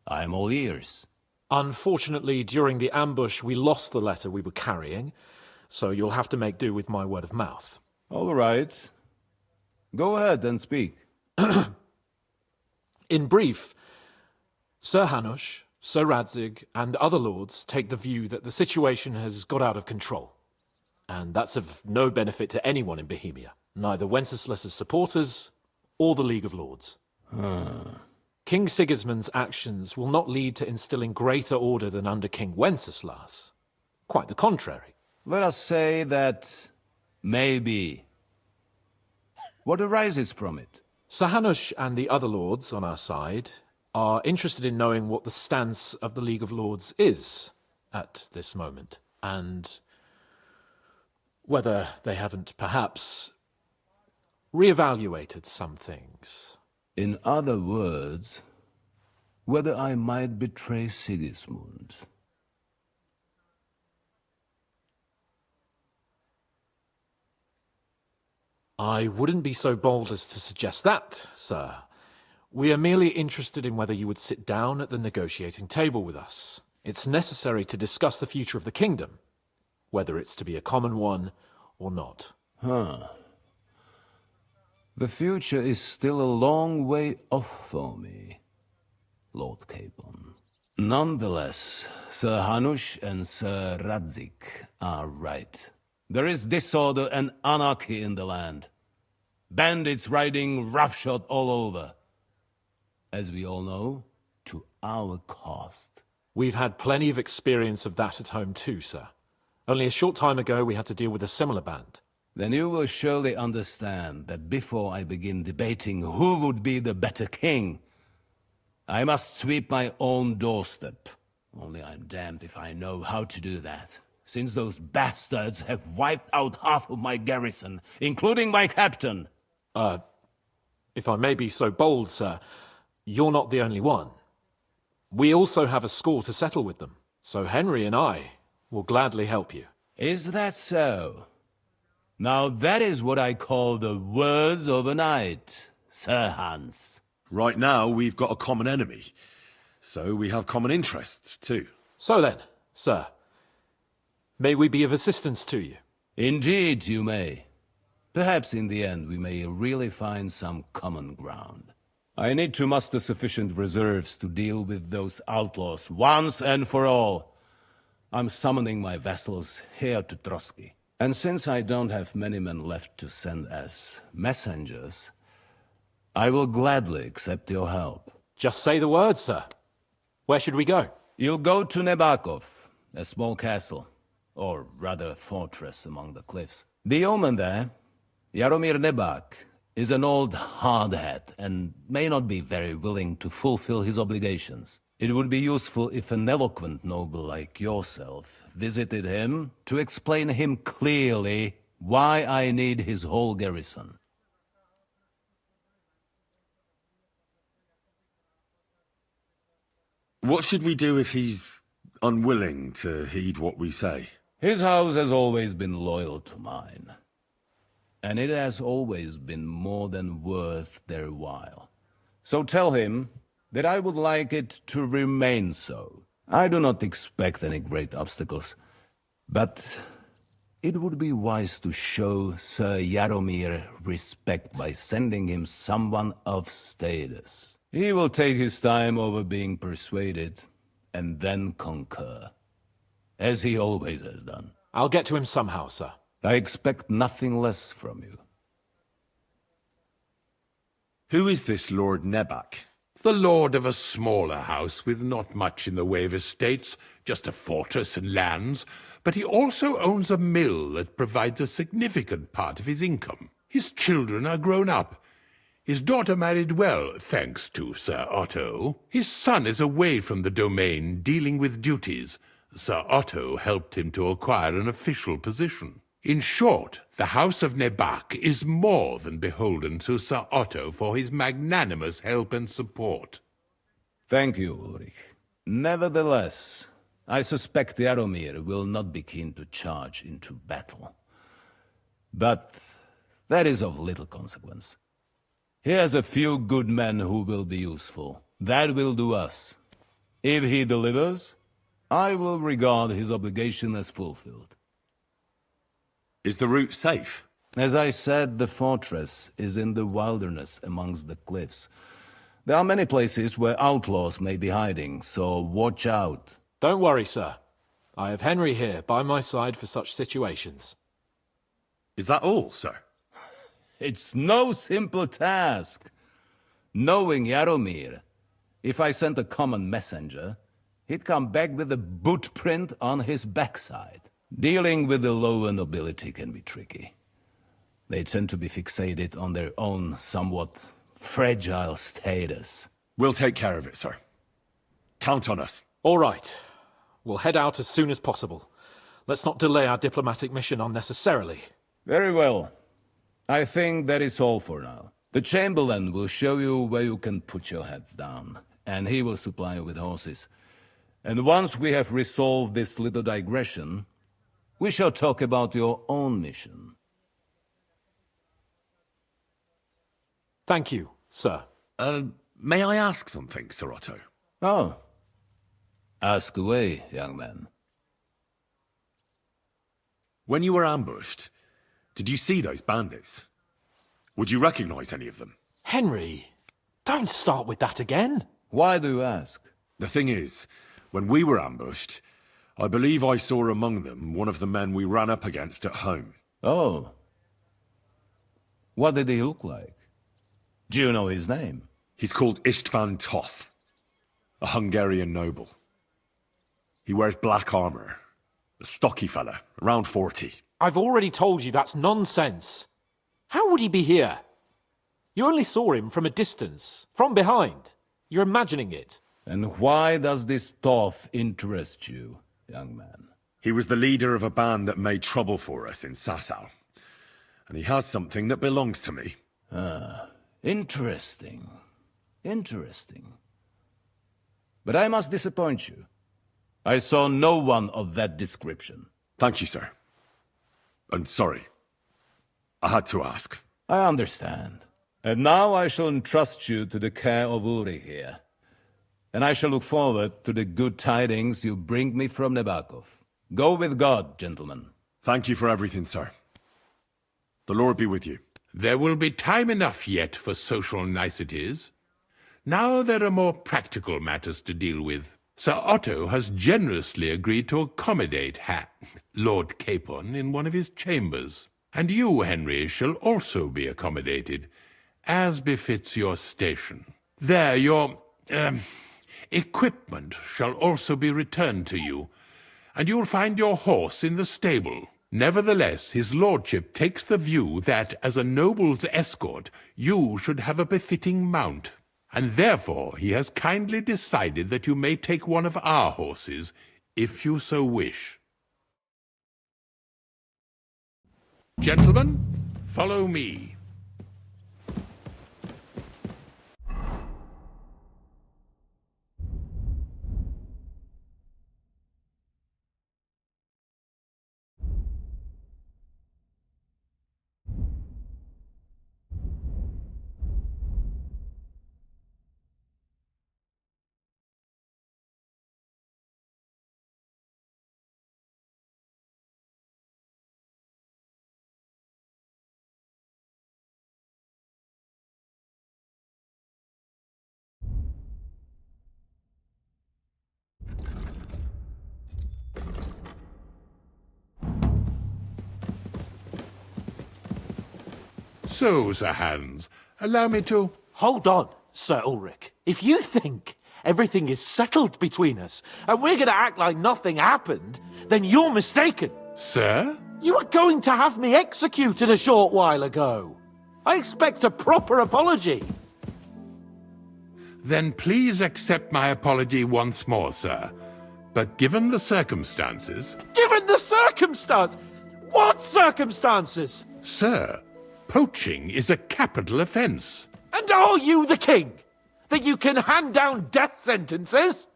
I am all ears. Unfortunately, during the ambush, we lost the letter we were carrying, so you'll have to make do with my word of mouth. All right. Go ahead and speak. In brief, Sir Hanush, Sir Radzig, and other lords take the view that the situation has got out of control. And that's of no benefit to anyone in Bohemia, neither Wenceslas's supporters or the League of Lords. King Sigismund's actions will not lead to instilling greater order than under King Wenceslas. Quite the contrary. Let us say that maybe. What arises from it? Sir Hanush and the other lords on our side are interested in knowing what the stance of the League of Lords is at this moment, and whether they haven't perhaps reevaluated some things. In other words, whether I might betray Sigismund. I wouldn't be so bold as to suggest that, sir. We are merely interested in whether you would sit down at the negotiating table with us. It's necessary to discuss the future of the kingdom, whether it's to be a common one or not. Huh. The future is still a long way off for me, Lord Capon. Nonetheless, Sir Hanush and Sir Radzik are right. There is disorder and anarchy in the land. Bandits riding roughshod all over. As we all know, to our cost. We've had plenty of experience of that at home too, sir. Only a short time ago we had to deal with a similar band. Then you will surely understand that before I begin debating who would be the better king, I must sweep my own doorstep. Only I'm damned if I know how to do that, since those bastards have wiped out half of my garrison, including my captain. If I may be so bold, sir, you're not the only one. We also have a score to settle with them, so Henry and I will gladly help you. Is that so? Now that is what I call the words of a knight, Sir Hans. Right now, we've got a common enemy, so we have common interests too. So then, sir, may we be of assistance to you? Indeed you may. Perhaps in the end we may really find some common ground. I need to muster sufficient reserves to deal with those outlaws once and for all. I'm summoning my vassals here to Trotsky. And since I don't have many men left to send as messengers, I will gladly accept your help. Just say the word, sir. Where should we go? You'll go to Nebakov, a small castle, or rather a fortress among the cliffs. The yeoman there, Jaromir Nebak, is an old hardhat and may not be very willing to fulfill his obligations. It would be useful if an eloquent noble like yourself visited him to explain him clearly why I need his whole garrison. What should we do if he's unwilling to heed what we say? His house has always been loyal to mine. And it has always been more than worth their while. So tell him that I would like it to remain so. I do not expect any great obstacles, but it would be wise to show Sir Jaromir respect by sending him someone of status. He will take his time over being persuaded, and then concur, as he always has done. I'll get to him somehow, sir. I expect nothing less from you. Who is this Lord Nebak? The lord of a smaller house with not much in the way of estates, just a fortress and lands, but he also owns a mill that provides a significant part of his income. His children are grown up. His daughter married well, thanks to Sir Otto. His son is away from the domain, dealing with duties. Sir Otto helped him to acquire an official position. In short, the House of Nebak is more than beholden to Sir Otto for his magnanimous help and support. Thank you, Ulrich. Nevertheless, I suspect Jaromir will not be keen to charge into battle. But that is of little consequence. He has a few good men who will be useful. That will do us. If he delivers, I will regard his obligation as fulfilled. Is the route safe? As I said, the fortress is in the wilderness amongst the cliffs. There are many places where outlaws may be hiding, so watch out. Don't worry, sir. I have Henry here by my side for such situations. Is that all, sir? It's no simple task. Knowing Jaromir, if I sent a common messenger, he'd come back with a boot print on his backside. Dealing with the lower nobility can be tricky. They tend to be fixated on their own somewhat fragile status. We'll take care of it, sir. Count on us. All right. We'll head out as soon as possible. Let's not delay our diplomatic mission unnecessarily. Very well. I think that is all for now. The Chamberlain will show you where you can put your heads down, and he will supply you with horses. And once we have resolved this little digression, we shall talk about your own mission. Thank you, sir. May I ask something, Sir Otto? Oh. Ask away, young man. When you were ambushed, did you see those bandits? Would you recognize any of them? Henry, don't start with that again. Why do you ask? The thing is, when we were ambushed, I believe I saw among them one of the men we ran up against at home. Oh. What did he look like? Do you know his name? He's called István Toth, a Hungarian noble. He wears black armor. A stocky fella, around 40. I've already told you that's nonsense. How would he be here? You only saw him from a distance, from behind. You're imagining it. And why does this Toth interest you, young man? He was the leader of a band that made trouble for us in Sasau. And he has something that belongs to me. Ah, interesting. Interesting. But I must disappoint you. I saw no one of that description. Thank you, sir. And sorry. I had to ask. I understand. And now I shall entrust you to the care of Uri here. And I shall look forward to the good tidings you bring me from Nebakov. Go with God, gentlemen. Thank you for everything, sir. The Lord be with you. There will be time enough yet for social niceties. Now there are more practical matters to deal with. Sir Otto has generously agreed to accommodate Lord Capon in one of his chambers. And you, Henry, shall also be accommodated, as befits your station. There, your equipment shall also be returned to you, and you'll find your horse in the stable. Nevertheless, his lordship takes the view that, as a noble's escort, you should have a befitting mount. And therefore he has kindly decided that you may take one of our horses, if you so wish. Gentlemen, follow me. So, Sir Hans, allow me to... Hold on, Sir Ulrich. If you think everything is settled between us, and we're going to act like nothing happened, then you're mistaken. Sir? You were going to have me executed a short while ago. I expect a proper apology. Then please accept my apology once more, sir. But given the circumstances... Given the circumstance? What circumstances? Sir, poaching is a capital offence. And are you the king? That you can hand down death sentences?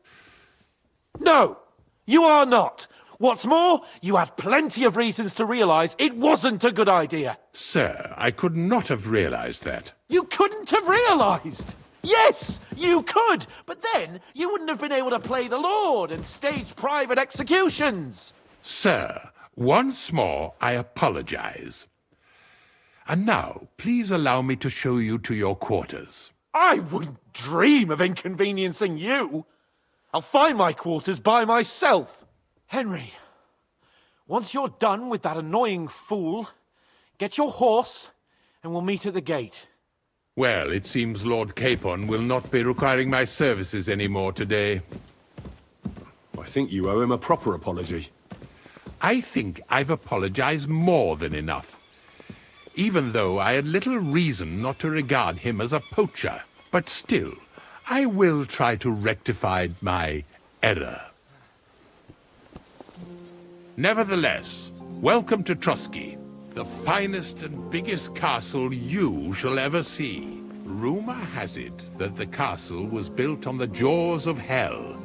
No, you are not. What's more, you had plenty of reasons to realise it wasn't a good idea. Sir, I could not have realised that. You couldn't have realised? Yes, you could, but then you wouldn't have been able to play the Lord and stage private executions. Sir, once more I apologise. And now, please allow me to show you to your quarters. I wouldn't dream of inconveniencing you. I'll find my quarters by myself. Henry, once you're done with that annoying fool, get your horse and we'll meet at the gate. Well, it seems Lord Capon will not be requiring my services anymore today. I think you owe him a proper apology. I think I've apologized more than enough. Even though I had little reason not to regard him as a poacher. But still, I will try to rectify my error. Nevertheless, welcome to Trotsky, the finest and biggest castle you shall ever see. Rumor has it that the castle was built on the jaws of hell,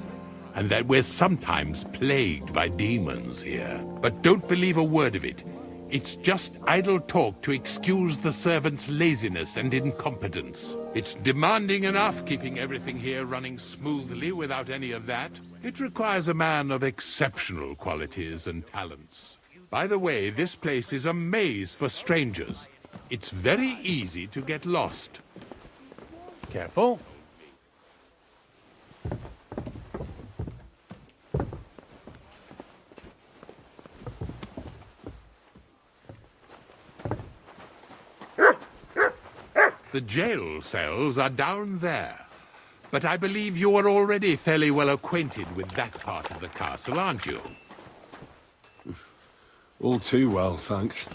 and that we're sometimes plagued by demons here. But don't believe a word of it. It's just idle talk to excuse the servants' laziness and incompetence. It's demanding enough keeping everything here running smoothly without any of that. It requires a man of exceptional qualities and talents. By the way, this place is a maze for strangers. It's very easy to get lost. Careful. The jail cells are down there. But I believe you are already fairly well acquainted with that part of the castle, aren't you? All too well, thanks.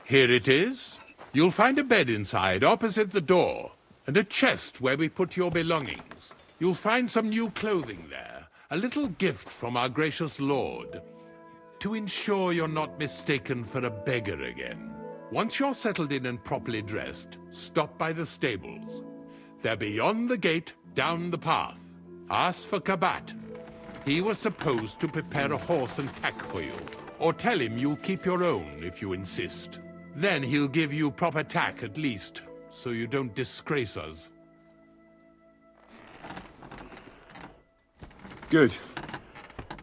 Here it is. You'll find a bed inside, opposite the door, and a chest where we put your belongings. You'll find some new clothing there, a little gift from our gracious lord, to ensure you're not mistaken for a beggar again. Once you're settled in and properly dressed, stop by the stables. They're beyond the gate, down the path. Ask for Kabat. He was supposed to prepare a horse and tack for you, or tell him you'll keep your own if you insist. Then he'll give you proper tack at least, so you don't disgrace us. Good.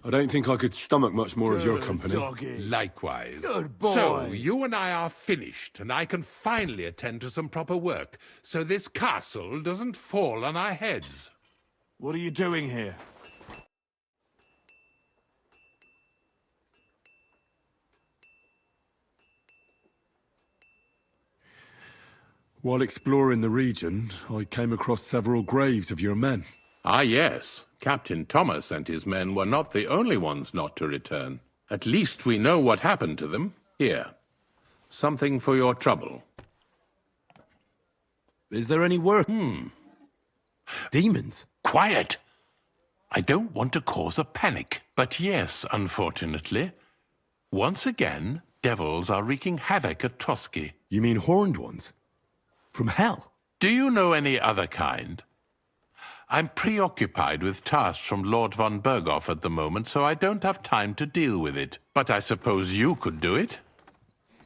I don't think I could stomach much more of your company. Likewise. Good boy. So, you and I are finished, and I can finally attend to some proper work, so this castle doesn't fall on our heads. What are you doing here? While exploring the region, I came across several graves of your men. Ah, yes. Captain Thomas and his men were not the only ones not to return. At least we know what happened to them. Here. Something for your trouble. Is there any work? Demons? Quiet! I don't want to cause a panic. But yes, unfortunately. Once again, devils are wreaking havoc at Trotsky. You mean horned ones? From hell? Do you know any other kind? I'm preoccupied with tasks from Lord von Berghoff at the moment, so I don't have time to deal with it. But I suppose you could do it?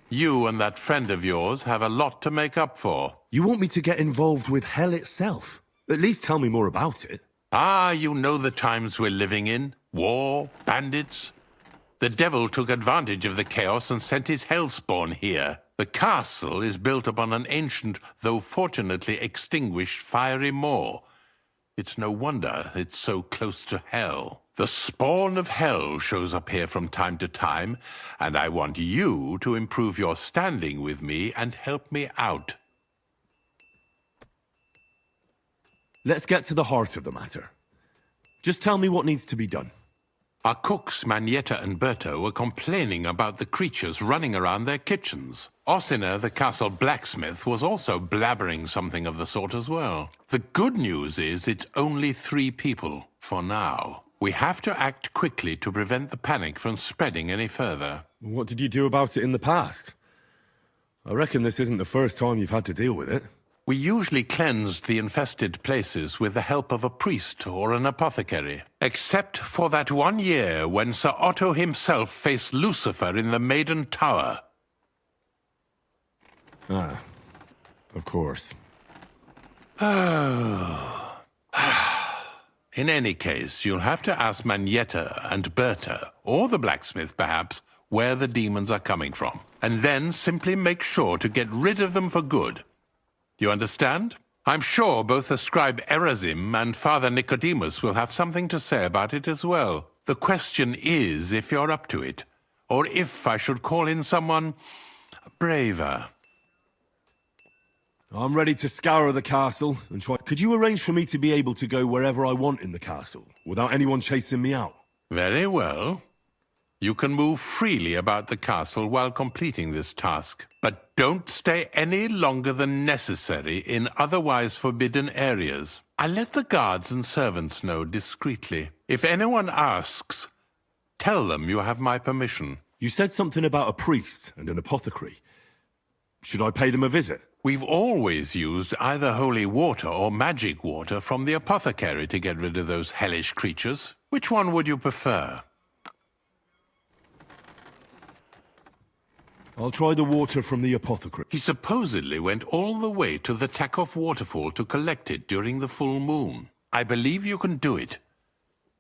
You and that friend of yours have a lot to make up for. You want me to get involved with hell itself? At least tell me more about it. Ah, you know the times we're living in. War, bandits. The devil took advantage of the chaos and sent his hellspawn here. The castle is built upon an ancient, though fortunately extinguished, fiery moor. It's no wonder it's so close to hell. The spawn of hell shows up here from time to time, and I want you to improve your standing with me and help me out. Let's get to the heart of the matter. Just tell me what needs to be done. Our cooks, Manietta and Berto, were complaining about the creatures running around their kitchens. Ossina, the castle blacksmith, was also blabbering something of the sort as well. The good news is it's only 3 people, for now. We have to act quickly to prevent the panic from spreading any further. What did you do about it in the past? I reckon this isn't the first time you've had to deal with it. We usually cleansed the infested places with the help of a priest or an apothecary. Except for that one year when Sir Otto himself faced Lucifer in the Maiden Tower. Ah, of course. In any case, you'll have to ask Manietta and Berta, or the blacksmith perhaps, where the demons are coming from. And then simply make sure to get rid of them for good. You understand? I'm sure both the scribe Erazim and Father Nicodemus will have something to say about it as well. The question is if you're up to it, or if I should call in someone braver. I'm ready to scour the castle and try... Could you arrange for me to be able to go wherever I want in the castle, without anyone chasing me out? Very well. You can move freely about the castle while completing this task, but don't stay any longer than necessary in otherwise forbidden areas. I'll let the guards and servants know discreetly. If anyone asks, Tell them you have my permission. You said something about a priest and an apothecary. Should I pay them a visit? We've always used either holy water or magic water from the apothecary to get rid of those hellish creatures. Which one would you prefer? I'll try the water from the apothecary. He supposedly went all the way to the Takov waterfall to collect it during the full moon. I believe you can do it.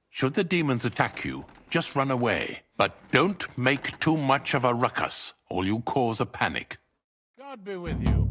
Should the demons attack you, just run away. But don't make too much of a ruckus, or you'll cause a panic. God be with you.